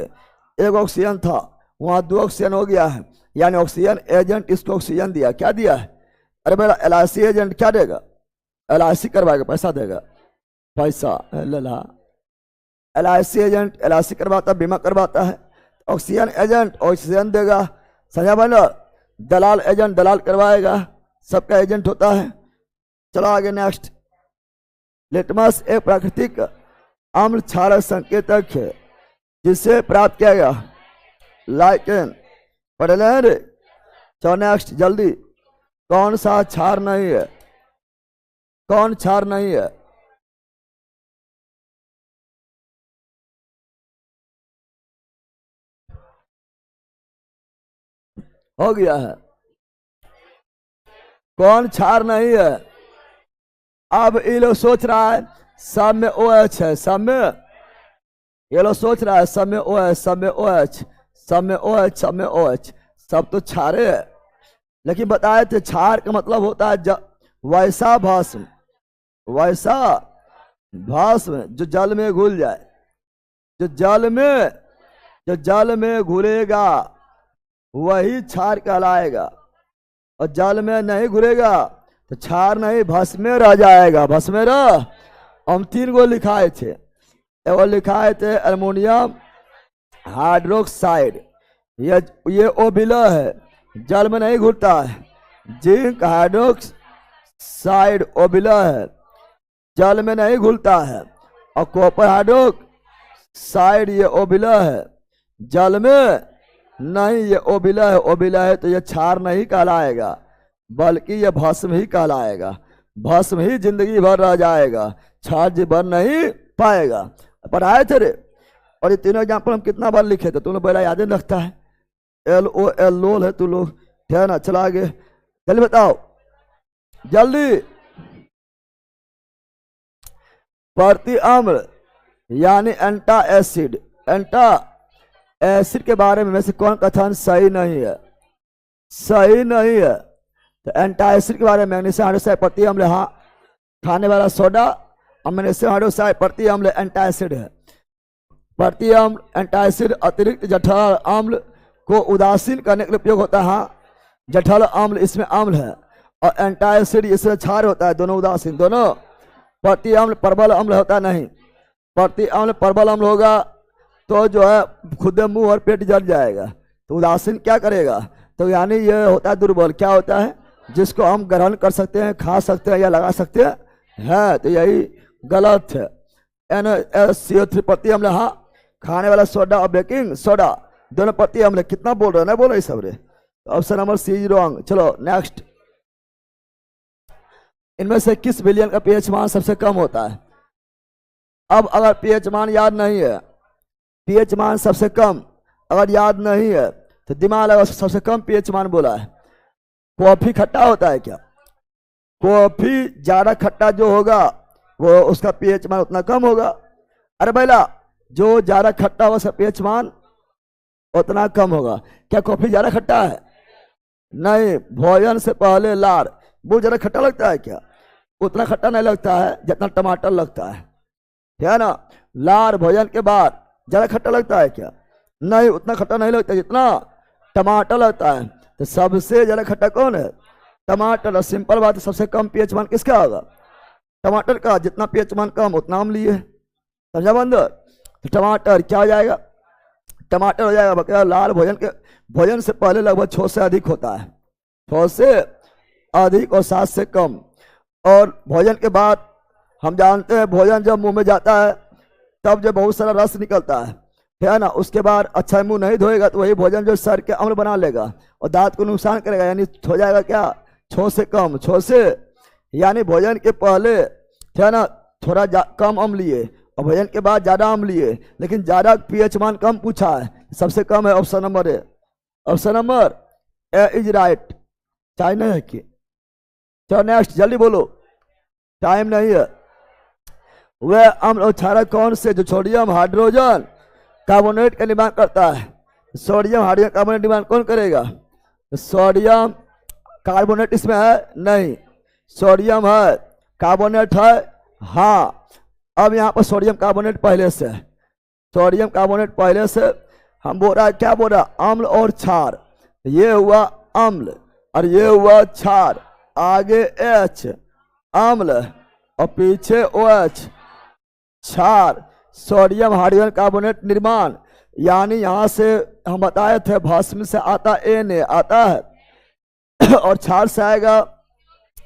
एक ऑक्सीजन था वहां 2 ऑक्सीजन हो गया है, यानी ऑक्सीजन एजेंट इसको ऑक्सीजन दिया, क्या दिया है? अरे मेरा LIC एजेंट क्या देगा? LIC करवाएगा, पैसा देगा, पैसा लला। LIC एजेंट LIC करवाता, बीमा करवाता है, ऑक्सीजन एजेंट ऑक्सीजन देगा, समझा बनो। दलाल एजेंट दलाल करवाएगा, सबका एजेंट होता है। चलो आगे नेक्स्ट, लिटमस एक प्राकृतिक अम्ल क्षारक संकेतक है जिसे प्राप्त किया गया लाइकेन, पढ़ ले रे। चलो नेक्स्ट जल्दी, कौन सा क्षार नहीं है, कौन क्षार नहीं है? हो गया है, कौन क्षार नहीं है? अब ये लोग सोच रहा है सब में OH है, सब में, ये लोग सोच रहा है सब में OH, सब में OH, सब में OH, सब में OH, सब तो क्षारे है। लेकिन बताए थे क्षार का मतलब होता है वैसा भस्म, वैसा भस्म जो जल में घुल जाए, जो जल में घुलेगा वही क्षार कहलाएगा, और जल में नहीं घुलेगा तो क्षार नहीं, भस्म में रह जाएगा, भस्म में रह। हम 3 गो लिखाए थे, एगो लिखाए थे अमोनियम हाइड्रोक्साइड, ये ओबिला है, जल में नहीं घुलता है। जिंक हाइड्रोक्साइड ओबिला है, जल में नहीं घुलता है। और कॉपर हाइड्रोक्साइड ये ओबिला है, जल में नहीं, ये ओबिला है, ओबिला है तो ये क्षार नहीं कहलाएगा, बल्कि ये भस्म ही कहलाएगा, भस्म ही जिंदगी भर रह जाएगा, क्षार जी भर नहीं पाएगा। पढ़ाए थे रे। और ये तीनों एग्जाम्पल हम कितना बार लिखे थे, तुम लोग पहला याद नहीं रखता है, LOL लोल है तू लोग, ठीक है ना। चला आगे जल्दी बताओ, जल्दी। प्रति अम्ल यानी एंटा एसिड, एंटा एसिड के बारे में से कौन कथन सही नहीं है? सही नहीं है। तो एंटा एसिड के बारे में मैग्नीशियम हाइड्रोक्साइड प्रति अम्ल, हाँ, खाने वाला सोडा और मैग्नीशियम हाइड्रोक्साइड प्रति अम्ल एंटा एसिड है। प्रति अम्ल एंटा एसिड अतिरिक्त जठर अम्ल को उदासीन करने के लिए उपयोग होता है। हाँ, जठल अम्ल इसमें अम्ल है, और एंटासिड इसमें क्षार होता है, दोनों उदासीन दोनों। प्रति अम्ल प्रबल अम्ल होता नहीं, प्रति अम्ल प्रबल अम्ल होगा तो जो है खुद मुंह और पेट जल जाएगा। तो उदासीन क्या करेगा, तो यानी ये होता है दुर्बल। क्या होता है, जिसको हम ग्रहण कर सकते हैं, खा सकते हैं या लगा सकते हैं, है तो यही गलत है। NaCO3 प्रति अम्ल, हाँ, खाने वाला सोडा और बेकिंग सोडा दोनों प्रति अम्ल। कितना बोल रहे हैं, ना बोल रहे सब रे। Option number C is wrong. चलो नेक्स्ट, इनमें से किस विलयन का पीएच मान सबसे कम होता है। अब अगर पीएच मान याद नहीं है, पीएच मान सबसे कम अगर याद नहीं है तो दिमाग लगा, सबसे कम पीएच मान बोला है। कॉफी खट्टा होता है क्या, कॉफी ज्यादा खट्टा जो होगा वो उसका पीएच मान उतना कम होगा। अरे भैया, जो ज्यादा खट्टा होगा उसका पीएच मान उतना कम होगा। क्या कॉफी ज्यादा खट्टा है, नहीं। भोजन से पहले लार बहुत ज्यादा खट्टा लगता है क्या, उतना खट्टा नहीं लगता है जितना टमाटर लगता है ना। लार भोजन के बाद ज्यादा खट्टा लगता है क्या, नहीं, उतना खट्टा नहीं लगता जितना टमाटर लगता है। तो सबसे ज्यादा खट्टा कौन है, टमाटर। सिंपल बात है, सबसे कम पीएच मान किसका होगा, टमाटर का। जितना पीएच मान कम उतना अम्लीय है, समझा बंदर। तो टमाटर क्या हो जाएगा, टमाटर हो जाएगा बकरा। लाल भोजन से पहले लगभग 6 से अधिक होता है, 6 से अधिक और 7 से कम। और भोजन के बाद हम जानते हैं भोजन जब मुंह में जाता है तब जो बहुत सारा रस निकलता है ना। उसके बाद अच्छा मुंह नहीं धोएगा तो वही भोजन जो सर के अम्ल बना लेगा और दांत को नुकसान करेगा, यानी हो जाएगा क्या, 6 से कम। 6 से यानी भोजन के पहले है ना थोड़ा कम अम्लीय और भोजन के बाद ज्यादा अम्लीय, लेकिन ज्यादा पीएच मान कम पूछा है, सबसे कम है option number A. Option number A is right. Time नहीं है कि, चलो नेक्स्ट जल्दी बोलो, टाइम नहीं है। वह अम्ल और क्षारक कौन से जो सोडियम हाइड्रोजन कार्बोनेट का निर्माण करता है। सोडियम हाइड्रोजन कार्बोनेट निर्माण कौन करेगा, सोडियम कार्बोनेट इसमें है नहीं, सोडियम है, कार्बोनेट है, हाँ। अब यहाँ पर सोडियम कार्बोनेट पहले से है, सोडियम कार्बोनेट पहले से। हम बोल रहा है क्या बोल रहा, अम्ल और क्षार। ये हुआ अम्ल और ये हुआ क्षार, आगे H अम्ल और पीछे OH क्षार। सोडियम हाइड्रोजन कार्बोनेट निर्माण, यानी यहां से हम बताए थे भस्म से आता Na आता है और क्षार से आएगा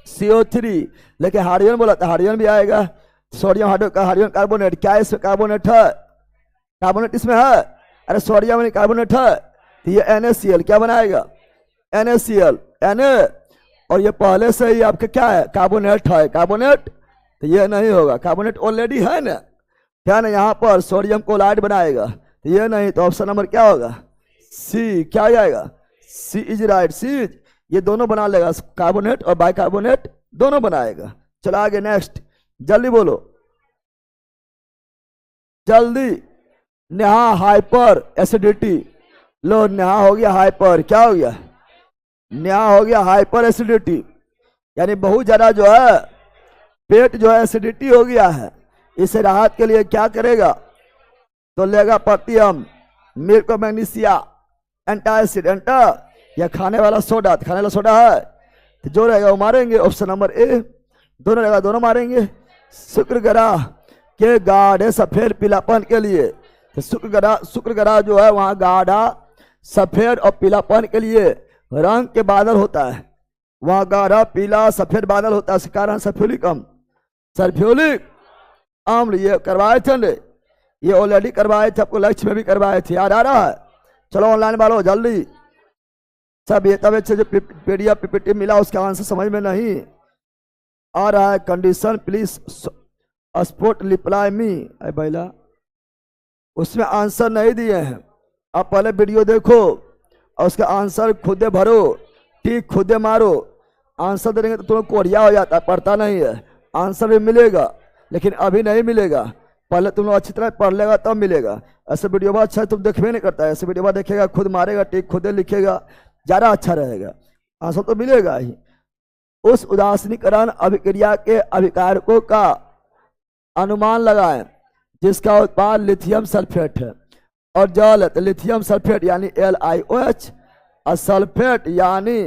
CO3, लेकिन हाइड्रोजन बोला था हाइड्रोजन भी आएगा। सोडियम हाइड्रोजन कार्बोनेट, क्या इसमें कार्बोनेट है, कार्बोनेट इसमें है। अरे सोडियम में कार्बोनेट है तो ये NaCl क्या बनाएगा, NaCl Na, और ये पहले से ही आपके क्या है, कार्बोनेट है, कार्बोनेट। तो ये नहीं होगा, कार्बोनेट ऑलरेडी है ना, क्या ना। यहाँ पर सोडियम क्लोराइड बनाएगा तो ये नहीं, तो ऑप्शन नंबर क्या होगा, सी। क्या हो जाएगा, सी इज राइट। सी ये दोनों बना लेगा, कार्बोनेट और बाइकार्बोनेट दोनों बनाएगा। चलो आगे नेक्स्ट, जल्दी बोलो जल्दी। नेहा हाइपर एसिडिटी, लो नेहा हो गया हाइपर, क्या हो गया, नेहा हो गया हाइपर एसिडिटी, यानी बहुत ज्यादा जो है पेट जो है एसिडिटी हो गया है। इसे राहत के लिए क्या करेगा, तो लेगा प्रत्यम मिल्क मैग्नीशिया एंटासिड एंटा या खाने वाला सोडा, खाने वाला सोडा है तो जो रहेगा वो मारेंगे। ऑप्शन नंबर ए, दोनों रहेगा दोनों मारेंगे। शुक्रग्राह के गाढ़े सफेद पीलापन के लिए, तो शुक्रग्राह जो है वहां गाढ़ा सफेद और पीलापन के लिए रंग के बादल होता है, वहां गाढ़ा पीला सफेद बादल होता है। इस कारण सल्फ्यूरिक अम्ल ये करवाए थे ने, ये ऑलरेडी करवाए थे, आपको लक्ष्य में भी करवाए थे, याद आ रहा है। चलो ऑनलाइन वालों जल्दी सब, ये तब से जो PDF PPT मिला उसका आंसर समझ में नहीं आ रहा है। Condition please sport reply me, बैला उसमें आंसर नहीं दिए हैं। आप पहले वीडियो देखो और उसका आंसर खुदे भरो, ठीक खुदे मारो। आंसर देंगे तो तुम्हें कोरिया हो जाता है, पढ़ता नहीं है। आंसर भी मिलेगा लेकिन अभी नहीं मिलेगा, पहले तुम लोग अच्छी तरह पढ़ लेगा तब मिलेगा। ऐसे वीडियो बहुत अच्छा है, तुम देखबे नहीं करता है, ऐसे वीडियो बहुत देखेगा खुद मारेगा, टिक खुद लिखेगा, ज़्यादा अच्छा रहेगा, आंसर तो मिलेगा ही। उस उदासीनीकरण अभिक्रिया के अभिकारकों का अनुमान लगाएं जिसका उत्पाद लिथियम सल्फेट है। और जल है तो लिथियम सल्फेट यानी LiOH, और सल्फेट यानी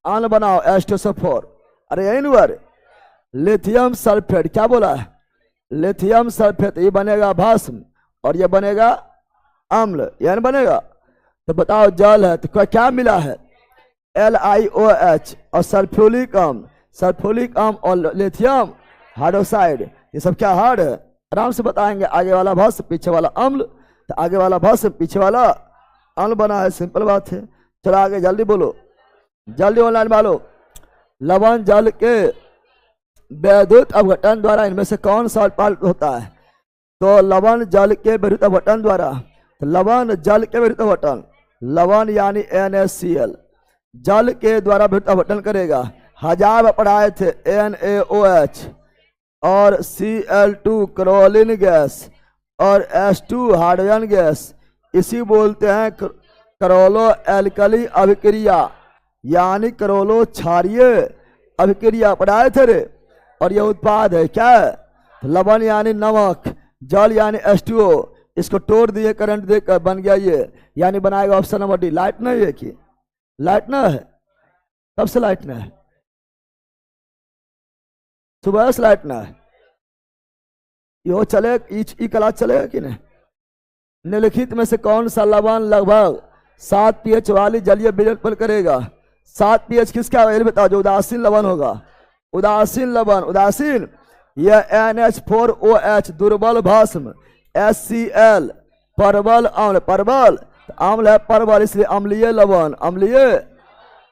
अम्ल बनाओ H2SO4। अरे यही नवर लिथियम सल्फेट क्या बोला है, लिथियम सल्फेट ये बनेगा भस्म और ये बनेगा अम्ल, यह बनेगा। तो बताओ जल है तो क्या मिला है, LiOH और सल्फ्यूरिक अम्ल, सल्फ्यूरिक अम्ल और लिथियम हाइड्रोक्साइड, ये सब क्या हार्ड है, आराम से बताएंगे। आगे वाला भस्म पीछे वाला अम्ल, तो आगे वाला भस्म पीछे वाला अम्ल बना है, सिंपल बात है। चलो आगे जल्दी बोलो, जल्दी ऑनलाइन वालो। लवण जल के विद्युत अपघटन द्वारा इनमें से कौन सा उत्पाद होता है, तो लवण जल के विद्युत अपघटन द्वारा, तो लवण जल के विद्युत अपघटन, लवण यानी NaCl जल के द्वारा विद्युत अपघटन करेगा। हजार पढ़ाए थे NaOH और Cl2 क्लोरीन गैस और H2 हाइड्रोजन गैस, इसी बोलते हैं करोलो एल्कली अभिक्रिया यानी करोलो क्षारीय अभिक्रिया, पढ़ाए थे रे। और यह उत्पाद है क्या, लवण यानी नमक, जल यानी H2O, इसको तोड़ दिए करंट देकर बन गया ये, यानी बनाएगा ऑप्शन नंबर डी। लाइट नहीं है कि लाइट ना है, कब से लाइट ना है, सुबह से लाइट ना है, यो चले ई क्लास चलेगा कि नहीं। निम्नलिखित में से कौन सा लवण लगभग 7 pH वाली जलीय विलयन उत्पन्न करेगा, 7 pH किसका है बताओ, जो उदासीन लवण होगा, उदासीन लवण, उदासीन यह NH4OH दुर्बल भस्म, HCl परबल अम्ल, परबल अम्ल है परबल इसलिए अम्लीय लवण, अम्लीय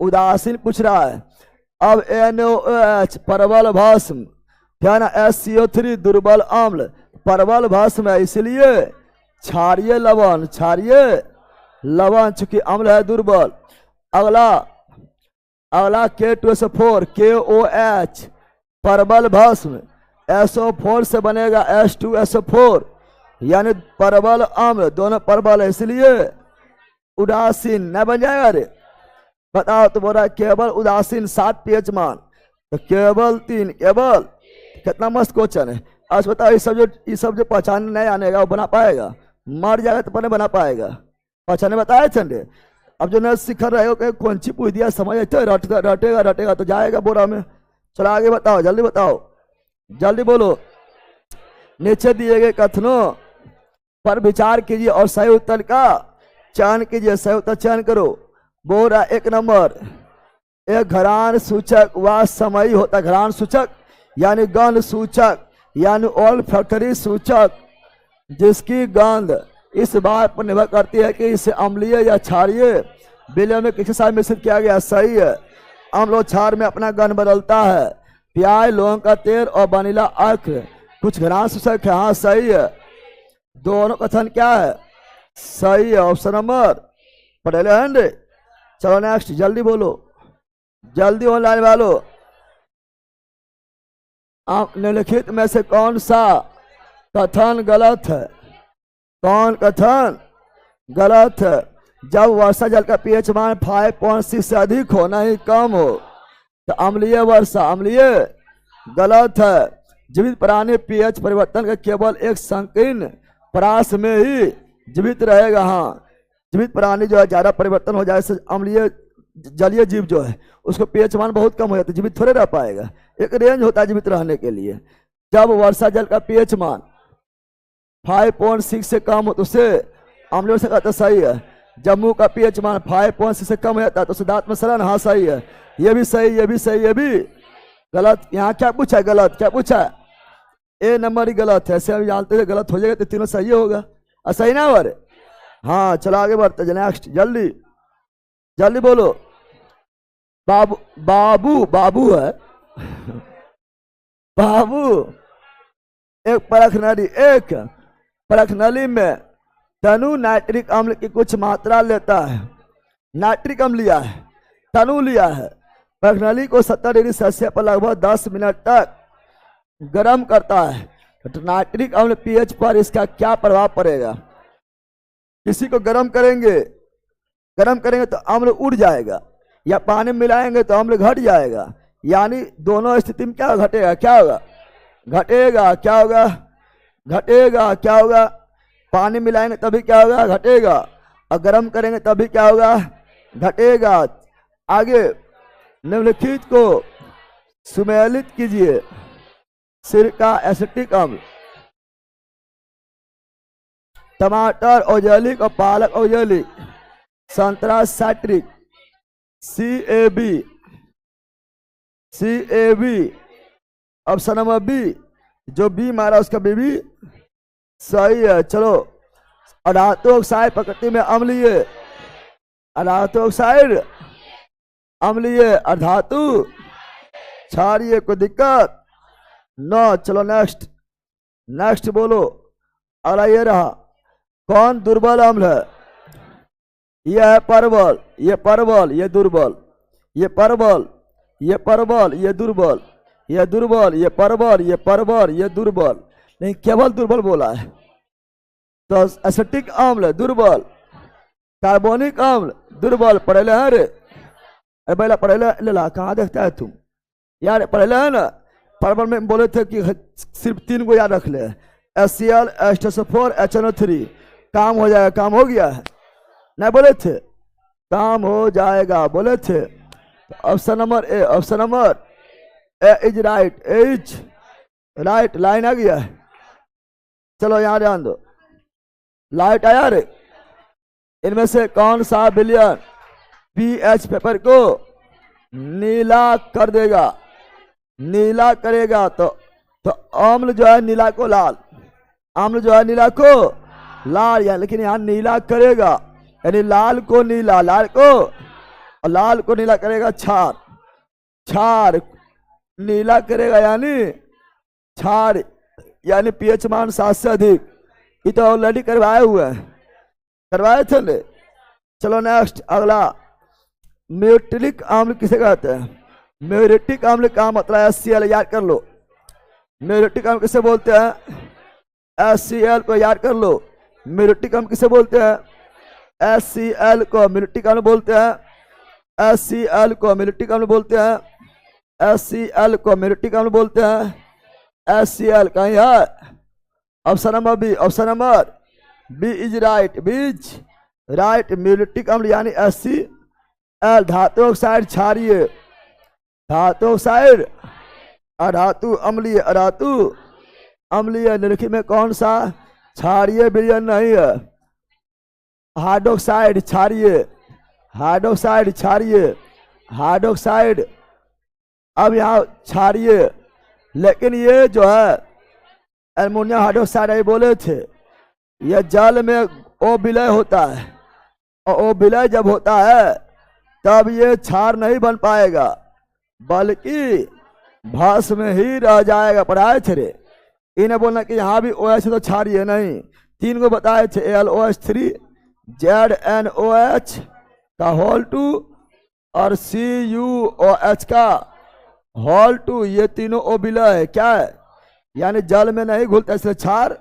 उदासीन पूछ रहा है। अब NaOH परबल भस्म क्या ना, SCO3 दुर्बल अम्ल, परबल भस्म है इसलिए क्षारीय लवण, क्षारीय लवण चूंकि अम्ल है दुर्बल। अगला अगला K2SO4 KOH परबल भस्म, SO4 से बनेगा H2SO4 यानी परबल अम्ल, दोनों परबल है इसलिए उदासीन न बन जाएगा। रे बताओ तो बोला केवल उदासीन 7 pH मान, तो केवल 3, केवल कितना मस्त क्वेश्चन है। आज बताओ ये सब जो पहचान नहीं आने का वो बना पाएगा, मर जाएगा तो बना पाएगा, पहचाने बताए चंडे। अब जो न सीख रहे हो कि कौन सी पूछ दिया समझ रटेगा रटेगा तो जाएगा बोरा में। चलो आगे बताओ, जल्दी बताओ, जल्दी बोलो। नीचे दिए गए कथनों पर विचार कीजिए और सही उत्तर का चयन कीजिए, सही उत्तर चयन करो। बोरा 1 नंबर, एक घरान सूचक व समयी होता है, घरान सूचक यानी गंध सूचक यानी ऑल फैक्टरी सूचक, जिसकी गंध इस बात पर निर्भर करती है कि इसे अम्लीय या क्षारीय विलय में किसके साथ मिश्रित किया गया। सही है, अम्ल और क्षार में अपना गंध बदलता है। प्याज, लौंग का तेल और वनीला अर्क कुछ घरान सूचक है, हाँ सही है। दोनों कथन क्या है, सही है, ऑप्शन नंबर पटेल है। चलो नेक्स्ट, जल्दी बोलो, जल्दी ऑनलाइन वालों। आप निम्नलिखित में से कौन सा कथन गलत है, कौन कथन गलत है। जब वर्षा जल का pH मान 5.6 से अधिक हो नहीं कम हो तो अम्लीय वर्षा, अम्लीय गलत है। जीवित प्राणी pH परिवर्तन का केवल एक संकीर्ण परास में ही जीवित रहेगा। हाँ, जीवित प्राणी जो है ज्यादा परिवर्तन हो जाए, अम्लीय जलीय जीव जो है उसको pH मान बहुत कम हो जाता है, जीवित थोड़े रह पाएगा, एक रेंज होता है जीवित रहने के लिए। जब वर्षा जल का pH मान 5.6 से कम हो तो उसे अम्लीय से कहता सही है। जब मुंह का pH मान 5.6 से कम हो जाता है तो उसे दांत में सड़न, हाँ सही है। ये भी सही, ये भी सही, ये भी गलत। यहाँ क्या पूछा है, गलत क्या पूछा है, ए नंबर ही गलत है। ऐसे हम जानते थे गलत हो जाएगा तो तीनों सही होगा, और सही ना हो। हाँ चलो आगे बढ़ते हैं, नेक्स्ट जल्दी जल्दी बोलो। बाबू बाबू बाबू है बाबू एक परख नली में तनु नाइट्रिक अम्ल की कुछ मात्रा लेता है, नाइट्रिक अम्ल लिया है, तनु लिया है। परख नली को 70 डिग्री सेल्सियस पर लगभग 10 मिनट तक गर्म करता है, तो नाइट्रिक अम्ल pH पर इसका क्या प्रभाव पड़ेगा। किसी को गर्म करेंगे तो अम्ल उड़ जाएगा, या पानी में मिलाएंगे तो अम्ल घट जाएगा, यानी दोनों स्थिति में क्या घटेगा, क्या होगा, घटेगा, क्या होगा, घटेगा, क्या होगा, पानी मिलाएंगे तभी क्या होगा, घटेगा। और गर्म करेंगे तभी क्या होगा, घटेगा। आगे निम्नलिखित को सुमेलित कीजिए। सिरका एसिटिक अम्ल, टमाटर ओजेलिक और पालक ओजेलिक, संतरा citric, CAB option number B. जो बी मारा उसका बी सही है। चलो, अधातु ऑक्साइड प्रकृति में अम्लीय, अधातु ऑक्साइड अम्लीय, अधातु क्षारीय, कोई दिक्कत नो। चलो नेक्स्ट, नेक्स्ट बोलो। अगला ये रहा, कौन दुर्बल अम्ल है? यह है परवल, ये परवल, ये दुर्बल, ये परवल, ये परवल, ये दुर्बल, ये दुर्बल, ये परवल, ये परवल, ये दुर्बल। नहीं, केवल दुर्बल बोला है। तो एसिटिक अम्ल दुर्बल, कार्बोनिक अम्ल दुर्बल। पढ़े हैं रे? अरे पहले पढ़े ले ला, कहाँ देखता है तुम यार? पढ़े है ना? परवल में बोले थे कि सिर्फ 3 को याद रख ले, HCl H2SO4 HNO3। काम हो जाएगा, काम हो गया है, नहीं बोले थे? काम हो जाएगा बोले थे। Option number A, option number A is right, is right. Line आ गया है। चलो यहाँ ध्यान दो, लाइट आया रे? इनमें से कौन सा विलयन पीएच पेपर को नीला कर देगा, नीला करेगा? तो अम्ल जो है नीला को लाल, अम्ल जो है नीला को लाल, या लेकिन यहाँ नीला करेगा, यानी लाल को नीला, लाल को, और लाल को नीला करेगा क्षार, क्षार नीला करेगा यानी क्षार, यानी पीएच मान 7 से अधिक। ये तो ऑलरेडी करवाए हुए हैं, करवाए थे ले। चलो नेक्स्ट, अगला, म्यूटिलिक अम्ल किसे कहते हैं? म्यूरेटिक अम्ल का मतलब HCl, याद कर लो। म्यूरेटिक अम्ल किसे बोलते हैं? HCl को याद कर लो। म्यूरेटिक अम्ल किसे बोलते हैं? HCl को म्यूरेटिक अम्ल बोलते हैं, HCl को म्यूरेटिक अम्ल बोलते हैं, HCl को म्यूरेटिक अम्ल बोलते हैं। HCl कहीं है? Option number B, option number B is right, B's right. Muriatic अम्ल यानी HCl, धातु ऑक्साइड क्षारीय, धातु ऑक्साइड अधातु अम्लीय, अधातु अम्लीय। निम्नलिखित में कौन सा क्षारीय विलयन नहीं है? हाइड्रोक्साइड क्षारीय, हाइड्रोक्साइड क्षारीय, हाइड्रोक्साइड। अब यहाँ क्षारीय, लेकिन ये जो है एल्युमिनियम हाइड्रोक्साइड ये बोले थे, ये जल में ओ विलय होता है, और ओ विलय जब होता है तब ये क्षार नहीं बन पाएगा, बल्कि भस्म में ही रह जाएगा। पढ़ाए थे रे? इन्हें बोलना कि यहाँ भी OH तो क्षारीय नहीं। 3 को बताए थे, AlOH3, ZnOH का होल 2 और CuOH का होल 2, ये तीनों ओ विलय है। क्या है? यानी जल में नहीं घुलता, इसलिए क्षार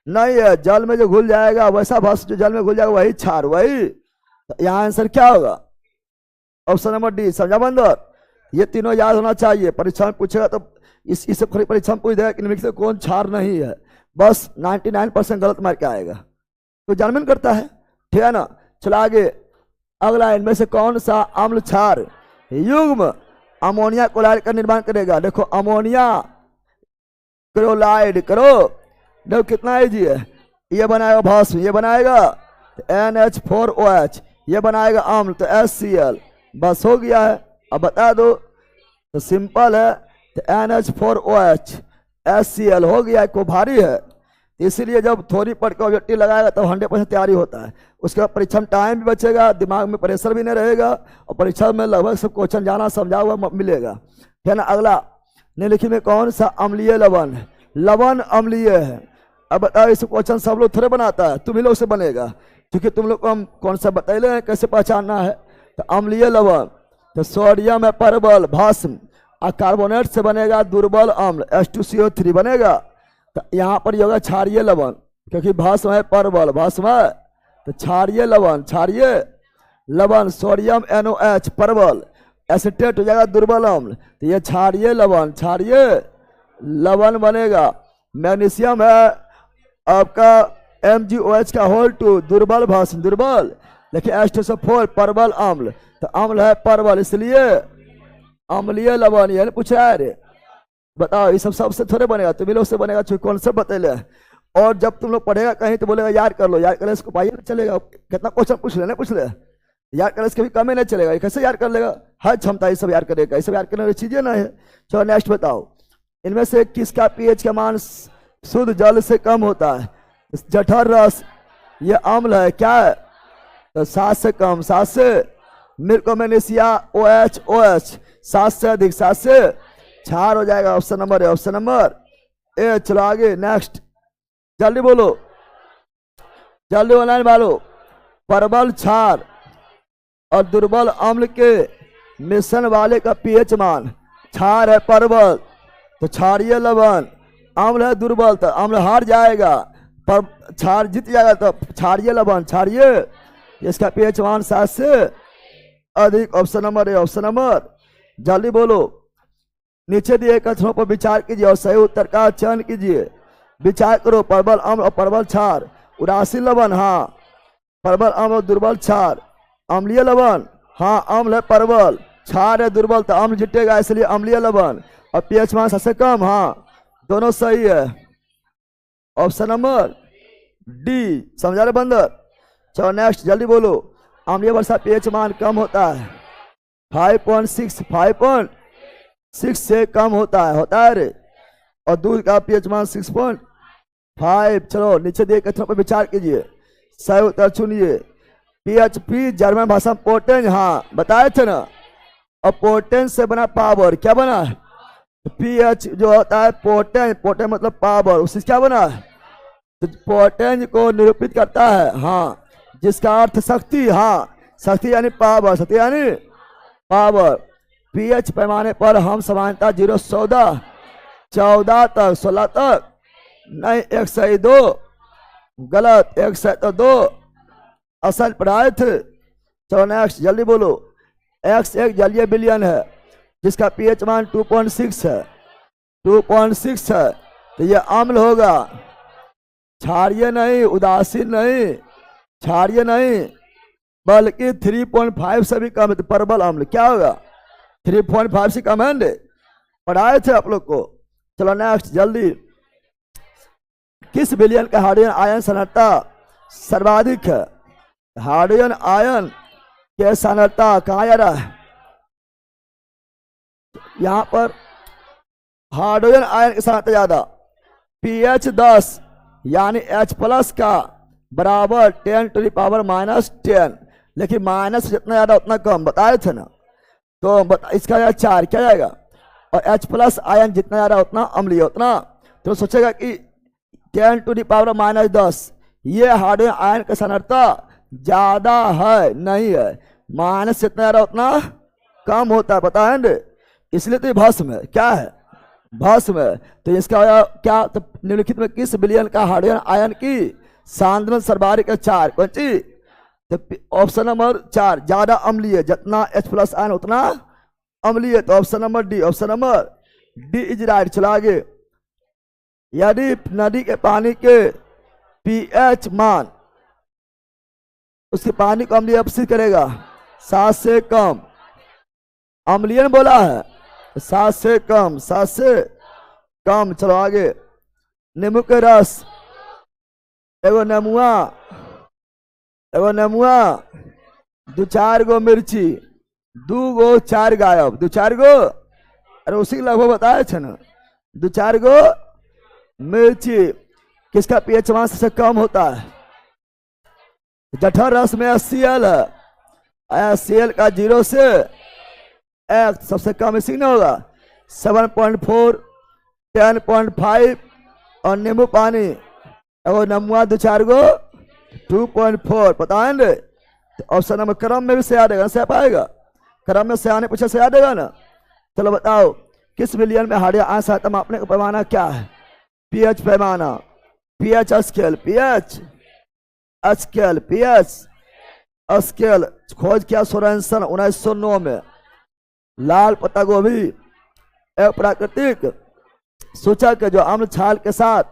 नहीं है। जल में जो घुल जाएगा वैसा भस्म जो जल में घुल जाएगा वही क्षार, वही। तो यहाँ आंसर क्या होगा? Option number D. समझा बंदर? ये तीनों याद होना चाहिए, परीक्षा में पूछेगा तो इस परीक्षा में पूछ देगा कि निम्नलिखित से कौन क्षार नहीं है, बस 99% गलत मार्क आएगा। तो जानमन करता है, ठीक है ना? चलो आगे, अगला, इनमें से कौन सा अम्ल क्षार युग्म अमोनिया क्लोराइड का निर्माण करेगा? देखो, अमोनिया क्लोराइड करो, देखो कितना इजी है। ये बनाएगा भस्म, ये बनाएगा NH4OH, ये बनाएगा अम्ल तो HCl, बस हो गया है। अब बता दो, तो सिंपल है, तो NH4OH HCl हो गया है। को भारी है, इसीलिए जब थोड़ी पढ़ के ऑब्जेक्टिव लगाएगा तो 100% तैयारी होता है। उसके बाद परीक्षा में टाइम भी बचेगा, दिमाग में प्रेशर भी नहीं रहेगा, और परीक्षा में लगभग सब क्वेश्चन जाना समझा हुआ मिलेगा, है ना? अगला, निम्नलिखित में कौन सा अम्लीय लवण है? लवण अम्लीय है। अब बताओ, इस क्वेश्चन सब लोग थोड़े बनाता है, तुम ही लोग से बनेगा, क्योंकि तुम लोग को हम कौन सा बतैले हैं कैसे पहचानना है। तो अम्लीय लवण, तो सोडियम है परबल भस्म, और कार्बोनेट से बनेगा दुर्बल अम्ल H2CO3 बनेगा। तो यहाँ पर होगा क्षारीय लवण, क्योंकि भस्म है परबल, भस्म है तो क्षारीय लवण, क्षारीय लवण सोडियम NOH परबल, एसिटेट हो जाएगा दुर्बल अम्ल, तो ये क्षारीय लवण, क्षारीय लवण बनेगा। मैग्नीशियम है आपका MgOH का होल टू दुर्बल भस्म, दुर्बल, लेकिन H2SO4 परबल अम्ल, तो अम्ल है परबल, इसलिए अम्लीय लवण। ये पूछ रहा है रे, बताओ ये सब सबसे थोड़े बनेगा, तुम लोग से बनेगा, कॉन्सेप्ट बतेले। और जब तुम लोग पढ़ेगा कहीं तो बोलेगा याद कर लो, याद कर ले, इसको पाइए चलेगा, कितना क्वेश्चन पूछ ले, नहीं पूछ ले, याद करने से कभी कम ही नहीं चलेगा, ये कैसे याद कर लेगा, हर क्षमता ये सब याद करेगा, ये सब याद करने वाली चीजें ना है। चलो नेक्स्ट बताओ, इनमें से किसका पीएच का मान शुद्ध जल से कम होता है? जठर रस, ये अम्ल है, क्या है? तो 7 से कम, 7 से। मिर्कोमेनेसिया OH, OH 7 से अधिक, 7 से क्षार हो जाएगा, ऑप्शन नंबर है, ऑप्शन नंबर ए। चलो आगे नेक्स्ट, जल्दी बोलो, जल्दी ऑनलाइन वालो। परबल क्षार और दुर्बल अम्ल के मिश्रण वाले का पीएच मान, क्षार है परबल तो क्षारीय लवण, अम्ल है दुर्बल तो अम्ल हार जाएगा, पर क्षार जीत जाएगा तो क्षारीय लवण, क्षारीय। इसका पीएच मान 7 से अधिक, ऑप्शन नंबर है, ऑप्शन नंबर। जल्दी बोलो, नीचे दिए कथनों पर विचार कीजिए और सही उत्तर का चयन कीजिए। विचार करो, परबल अम्ल और परबल क्षार, उदासीन लवण, हाँ परबल अम्ल और दुर्बल क्षार, अम्लीय लवण, हाँ अम्ल है परबल, क्षार है दुर्बल तो अम्ल जीतेगा, इसलिए अम्लीय लवण। और पीएच मान सबसे कम, हाँ दोनों सही है, ऑप्शन नंबर डी। समझा रहे बंदर? चलो नेक्स्ट, जल्दी बोलो। अम्लीय वर्षा पीएच मान कम होता है 5.6, 5.6 से कम होता है रे। और दूध का पीएच मान 6.5। चलो नीचे दिए कथनों पर विचार कीजिए, सही उत्तर चुनिए। PHP जर्मन भाषा में पोटेंज, हाँ बताए थे ना, और पोटेंज से बना पावर, क्या बना है? PH जो होता है पोटेंज, पोटेंज मतलब पावर, उससे क्या बना है? तो पोटेंज को निरूपित करता है, हाँ जिसका अर्थ शक्ति, हाँ शक्ति यानी पावर, शक्ति यानी पावर। पीएच पैमाने पर हम सामान्यतः 0 से 14 तक, 16 तक नहीं, 1 से 2 गलत, 1 से 2 असल पढ़ाए थे। चलो नेक्स्ट, जल्दी बोलो। X एक जलीय विलयन है जिसका पीएच मान 2.6 है, 2.6 है, तो ये अम्ल होगा, क्षारीय नहीं, उदासीन नहीं, क्षारीय नहीं, बल्कि 3.5 से भी कम है, तो परबल अम्ल क्या होगा? 3.5 से कम है, पढ़ाए थे आप लोग को। चलो नेक्स्ट जल्दी, किस विलयन का हाइड्रोजन आयन सांद्रता सर्वाधिक है? हाइड्रोजन आयन के सांद्रता कहाँ जा रहा है? यहां पर हाइड्रोजन आयन की सांद्रता ज्यादा, पीएच 10 यानी H+ का बराबर 10⁻⁻10, लेकिन माइनस जितना ज्यादा उतना कम, बताए थे ना। तो इसका 4 क्या जाएगा? और H+ आयन जितना ज्यादा उतना अम्लीय, उतना तो सोचेगा कि 10⁻⁻10 ये हाइड्रोजन आयन की सांद्रता ज्यादा है, नहीं है, माइनस जितना ज्यादा उतना कम होता है, पता है, इसलिए तो भस्म है, क्या है? भस्म है। तो इसका क्या, तो निम्नलिखित में किस विलयन का हाइड्रोजन आयन की सांद्रण सर्वाधिक है? 4, कौन सी? तो ऑप्शन नंबर 4 ज्यादा अम्लीय, जितना H+ आयन उतना अम्लीय, तो option number D, option number D is right. चला आगे, यदि नदी के पानी के पीएच मान उसके पानी को अम्लीय अपसित करेगा 7 से कम, अम्लीयन बोला है, 7 से कम, 7 से कम। चलो आगे, नींबू के रस, एगो नेमुआ 2-4 गो मिर्ची, 2 गो 4 गायब, 2-4 गो, अरे उसी लगभग बताए थे ना, 2-4 गो मिर्ची किसका पीएच मान सबसे कम होता है? जठर रस में HCl है, HCl का 0 से 1 सबसे कम इसी में होगा, 7.4, 10.5, और नींबू पानी और नमुआ 2-4 गो 2.4, पता है। ऑप्शन नंबर क्रम में भी से आ देगा, से पाएगा, क्रम में से आने पीछे से आ देगा ना। चलो बताओ, किस विलयन में हाइड्रोजन आयन सांद्रता मापने का पैमाना क्या है? पीएच पैमाना, pH scale, pH scale, pH scale खोज किया सोरेनसन 1909 में। लाल पत्ता गोभी एक प्राकृतिक सूचक है जो अम्ल छाल के साथ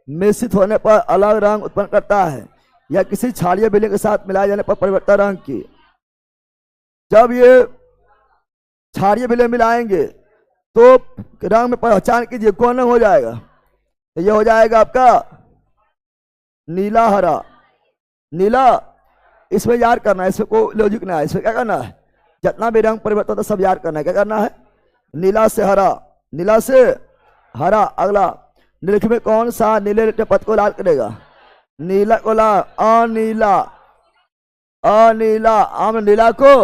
मिश्रित होने पर अलग रंग उत्पन्न करता है या किसी क्षारीय विलयन के साथ मिलाए जाने पर परिवर्तन रंग की। जब ये क्षारीय विलयन मिलाएंगे तो रंग में पहचान कीजिए कौन रंग हो जाएगा। तो ये हो जाएगा आपका नीला हरा। नीला इसमें याद करना है, इसमें कोई लॉजिक ना है। इसमें क्या करना है, जितना भी रंग परिवर्तन होता है सब याद करना है। क्या करना है, नीला से हरा, नीला से हरा। अगला निम्नलिखित में कौन सा नीले पद को लाल करेगा। नीला को लाल, अनीला, अनीला। अम्ल नीला को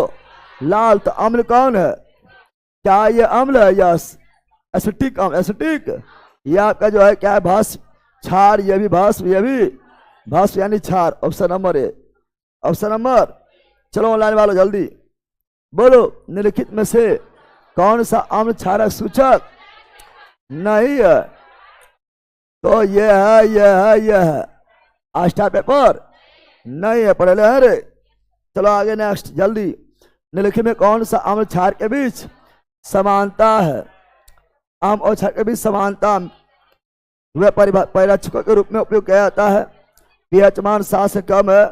लाल। तो अम्ल कौन है, क्या ये अम्ल है, यस एसिटिक अम्ल, एसिटिक। ये आपका जो है क्या है, भस्म, क्षार। ये भी भस्म, ये भी भस्म यानी क्षार। Option number A, option number. चलो ऑनलाइन वालों जल्दी बोलो, निम्नलिखित में से कौन सा अम्ल क्षारक सूचक नहीं है। तो ये है, ये है, ये है। आस्था पेपर नहीं है, पढ़े ले रे। चलो आगे नेक्स्ट जल्दी। निम्नलिखित में कौन सा अम्ल क्षार के बीच समानता है। अम्ल और क्षार के बीच समानता वह परिरक्षकों के रूप में उपयोग किया जाता है। पीएच मान 7 से कम है।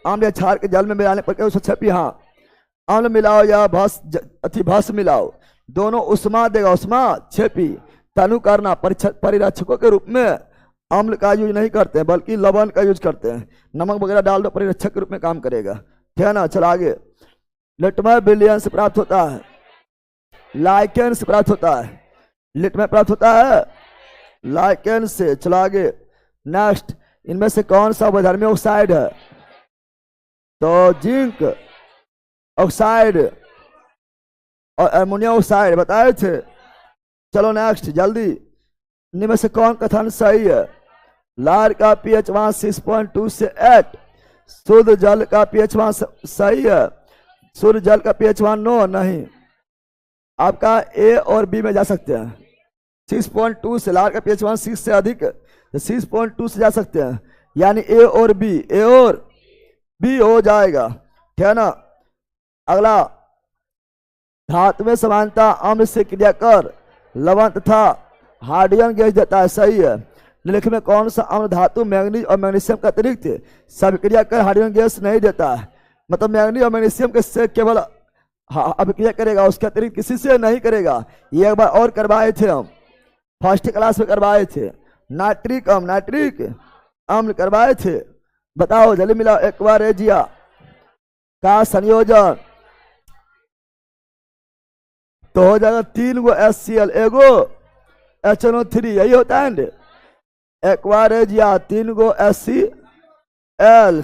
अम्ल या क्षार के जल में मिलाने पर क्या छपी, हाँ अम्ल मिलाओ या भस्म मिलाओ, दोनों उष्मा देगा, उष्मा छेपी। तनु करना परिरक्षकों के रूप में अम्ल का यूज नहीं करते हैं बल्कि लवण का यूज करते हैं। नमक वगैरह डाल दो, परिरक्षक के रूप में काम करेगा। ठीक है ना। चलो आगे। लिटमस विलयन से प्राप्त होता है, लाइकेन से प्राप्त होता है। लिटमस प्राप्त होता है लाइकेन से। चलो आगे नेक्स्ट। इनमें से कौन सा अवधर्मी ऑक्साइड है। तो जिंक ऑक्साइड और एमोनियम ऑक्साइड बताए थे। चलो नेक्स्ट जल्दी। इनमें में से कौन कथन सही है। लार का पीएच मान 6.2 से 8। शुद्ध जल का पीएच मान सही है। शुद्ध जल का पीएच मान 9 नहीं। आपका ए और बी में जा सकते हैं। 6.2 से लार का पीएच मान 6 से अधिक, 6.2 से जा सकते हैं, यानी ए और बी, ए और बी हो जाएगा। ठीक है ना। अगला, धातु में समानता अम्ल से क्रिया कर लवण तथा हाइड्रोजन गैस देता है, सही है। निम्नलिखित में कौन सा अम्ल धातु मैग्नीज और मैग्नीशियम का अतिरिक्त अभिक्रिया कर हाइड्रोजन गैस नहीं देता है। मतलब मैग्नीज और मैग्नीशियम के से केवल अभिक्रिया करेगा, उसके अतिरिक्त किसी से नहीं करेगा। ये एक बार और करवाए थे हम, फर्स्ट क्लास में करवाए थे। नाइट्रिक अम्ल, नाइट्रिक अम्ल करवाए थे। बताओ जल्दी मिलाओ। एक्वारेजिया का संयोजन तो हो जाएगा 3 गो HCl, एगो HNO3, यही होता है ना। एक्वारेजिया 3 गो HCl,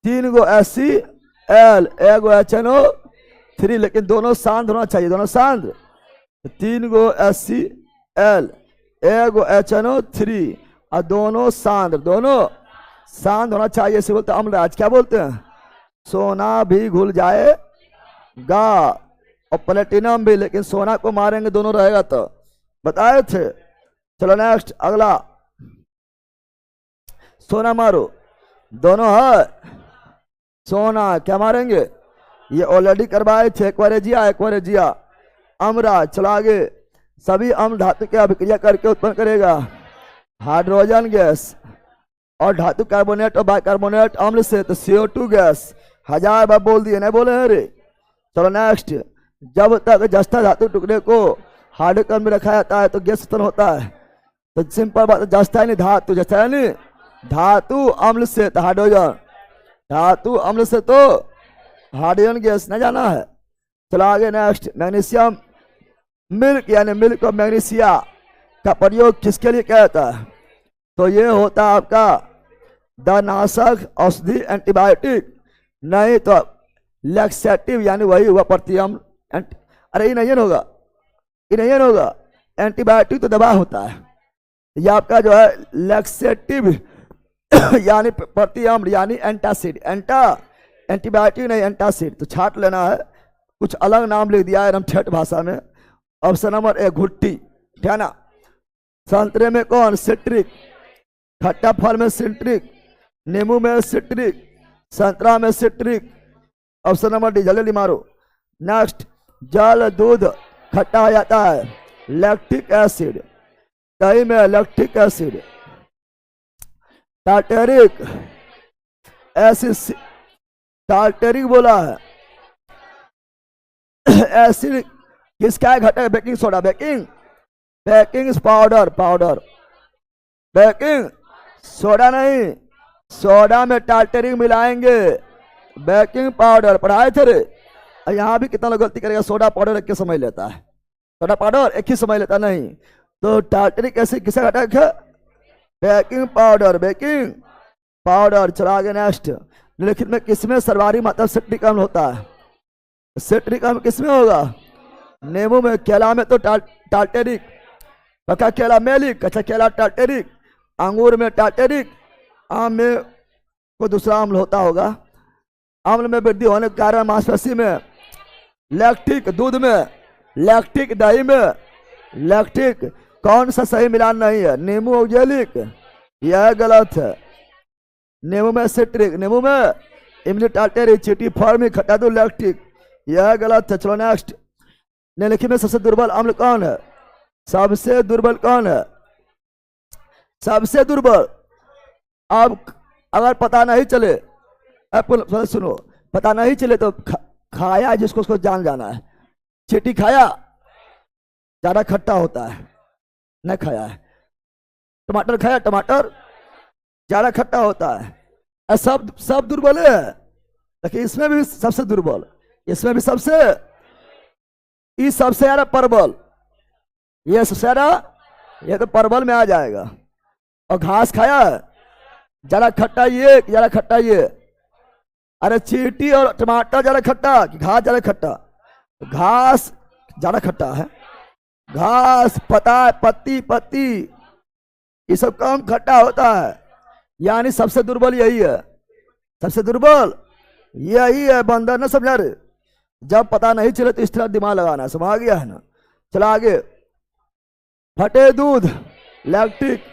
3 गो HCl, एगो HNO3, लेकिन दोनों शांत होना चाहिए, दोनों शांत। 3 गो HCl, एगो HNO3 और दोनों शांत, दोनों शांत होना चाहिए। इसे बोलते अम्लराज। क्या बोलते हैं, सोना भी घुल जाएगा और प्लेटिनम भी, लेकिन सोना को मारेंगे दोनों रहेगा तो बताए थे। चलो नेक्स्ट अगला। सोना मारो, दोनों है सोना, क्या मारेंगे, ये ऑलरेडी करवाए थे। Aqua regia, aqua regia Amalraj. चलो आगे। सभी अम्ल धातु के अभिक्रिया करके उत्पन्न करेगा हाइड्रोजन गैस और धातु कार्बोनेट और बाइकार्बोनेट अम्ल से तो CO2 गैस। 1000 बार बोल दिए, नहीं बोले हैं रे। चलो नेक्स्ट। जब तक जस्ता धातु टुकड़े को हाइड्रोजन में रखा जाता है तो गैस उत्पन्न होता है। तो सिंपल बात, जस्ता है नहीं धातु, जस्ता है नहीं धातु अम्ल से तो हाइड्रोजन, धातु अम्ल से तो हाइड्रोजन गैस, नहीं जाना है। चलो आगे नेक्स्ट। मैग्नीशियम मिल्क यानी मिल्क और मैग्नीशिया का प्रयोग किसके लिए किया जाता है। तो ये होता है आपका दनाशक, औषधि, एंटीबायोटिक, नहीं तो लैक्सेटिव यानी वही हुआ प्रतिअम्ल। अरे ये नहीं होगा, ये नहीं होगा। एंटीबायोटिक तो दवा होता है, ये आपका जो है लैक्सेटिव यानी प्रतिअम्ल यानी एंटासिड, एंटीबायोटिक नहीं एंटासिड। तो छाट लेना है, कुछ अलग नाम लिख दिया है हम ठेठ भाषा में। ऑप्शन नंबर ए घुट्टी, ठीक है ना। संतरे में कौन, सिट्रिक, खट्टा फल में सिट्रिक, नींबू में सिट्रिक, संतरा में सिट्रिक। ऑप्शन नंबर डी, जल्दी मारो। नेक्स्ट। जल दूध खट्टा हो जाता है, लैक्टिक एसिड, दही में lactic acid, tartaric acid, tartaric बोला है। एसिड किसका है घटक? Baking soda, baking powder, baking soda नहीं, सोडा में टार्टेरिक मिलाएंगे, बेकिंग पाउडर पढ़ाए थे रे। यहाँ भी कितना लोग गलती करेगा, सोडा पाउडर एक ही समझ लेता है, सोडा पाउडर एक ही समझ लेता नहीं। तो टार्टेरिक एसिड किसका घटक है? Baking powder. चला आगे नेक्स्ट। निम्नलिखित में किसमें सर्वाधिक मात्रा सिट्रिक अम्ल होता है? सिट्रिक अम्ल किसमें होगा? नींबू में। केला में तो टार्टेरिक, पका केला मेलिक, कच्चा केला टार्टेरिक, अंगूर में टार्टेरिक, आम में कोई दूसरा अम्ल होता होगा। अम्ल में वृद्धि होने के कारण मांसपेशी में, लैक्टिक दूध में, लैक्टिक दही में, लैक्टिक कौन सा सही मिलान नहीं है? नींबू ऑक्जेलिक, यह गलत है। नींबू में सिट्रिक, नींबू में इम्यूनिटी टार्टेरिक, चीटी फॉर्मिक, खट्टा दूध लैक्टिक, यह गलत है। चलो नेक्स्ट। निम्नलिखित में सबसे दुर्बल अम्ल कौन है? सबसे दुर्बल कौन है? सबसे दुर्बल। अब अगर पता नहीं चले, अब सुनो, पता नहीं चले तो खाया जिसको उसको जान जाना है। चीटी खाया ज्यादा खट्टा होता है, नहीं खाया है। टमाटर खाया, टमाटर ज्यादा खट्टा होता है। सब दुर्बल है, लेकिन इसमें भी सबसे दुर्बल, इसमें भी सबसे ज्यादा परबल, ये सबसे ज्यादा, ये तो परबल में आ जाएगा। और घास खाया ज्यादा खट्टा, ये ज्यादा खट्टा ये। अरे चीटी और टमाटर ज्यादा खट्टा कि घास ज्यादा खट्टा? घास ज्यादा खट्टा है, घास पत्ती ये सब कम खट्टा होता है। यानी सबसे दुर्बल यही है, सबसे दुर्बल यही है। बंदर ना समझा रे, जब पता नहीं चले तो इस तरह दिमाग लगाना, समझ गया है ना। चला आगे। फटे दूध लैक्टिक,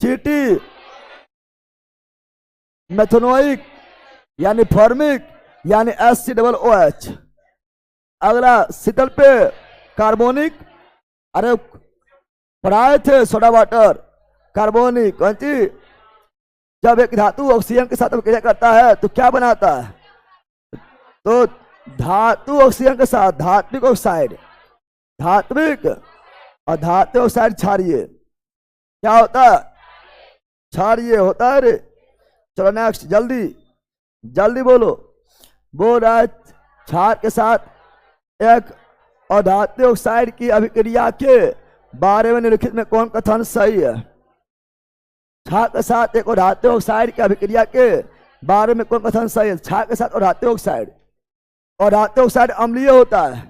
चीटी मेथनोइक यानी फॉर्मिक यानी HCOOH। अगला शीतल पे कार्बोनिक, अरे पढ़ाए थे सोडा वाटर, कार्बोनिक कौन सी? जब एक धातु ऑक्सीजन के साथ क्रिया करता है तो क्या बनाता है? तो धातु ऑक्सीजन के साथ धात्विक ऑक्साइड, धात्विक और धात्विक ऑक्साइड क्षारीय, क्या होता है? क्षारीय होता है रे। चलो नेक्स्ट, जल्दी बोलो। बोल रहा है क्षार के साथ एक अधात्विक ऑक्साइड की अभिक्रिया के बारे में निम्नलिखित में कौन कथन सही है? क्षार के साथ एक अधात्विक ऑक्साइड की अभिक्रिया के बारे में कौन कथन सही है? क्षार के साथ अधात्विक ऑक्साइड, और धात्विक ऑक्साइड अम्लीय होता है,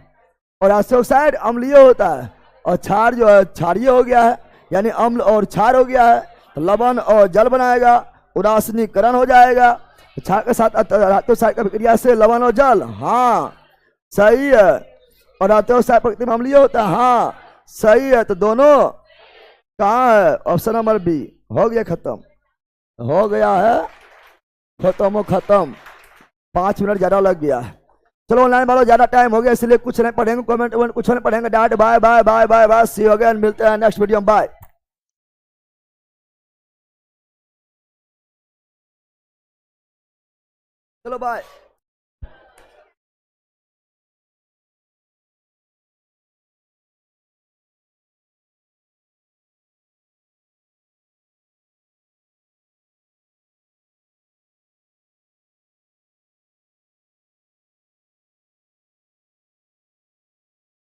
और धात्विक ऑक्साइड अम्लीय होता है, और क्षार जो है क्षारीय हो गया है, यानी अम्ल और क्षार हो गया है, तो लवण और जल बनाएगा, उदासीनीकरण हो जाएगा। क्षार के साथ धात्विक ऑक्साइड की अभिक्रिया से लवण और जल, हाँ सही है। और धात्विक ऑक्साइड प्रकृति में अम्लीय होता है, हाँ सही है। तो दोनों कहाँ है? Option number B. हो गया खत्म, हो गया है खत्म। 5 मिनट ज्यादा लग गया है। चलो ऑनलाइन वालों ज्यादा टाइम हो गया इसलिए कुछ नहीं पढ़ेंगे, कमेंट कुछ नहीं पढ़ेंगे, डाट bye bye bye bye bye, see you again, मिलते हैं नेक्स्ट वीडियो में, बाय। चलो बाय।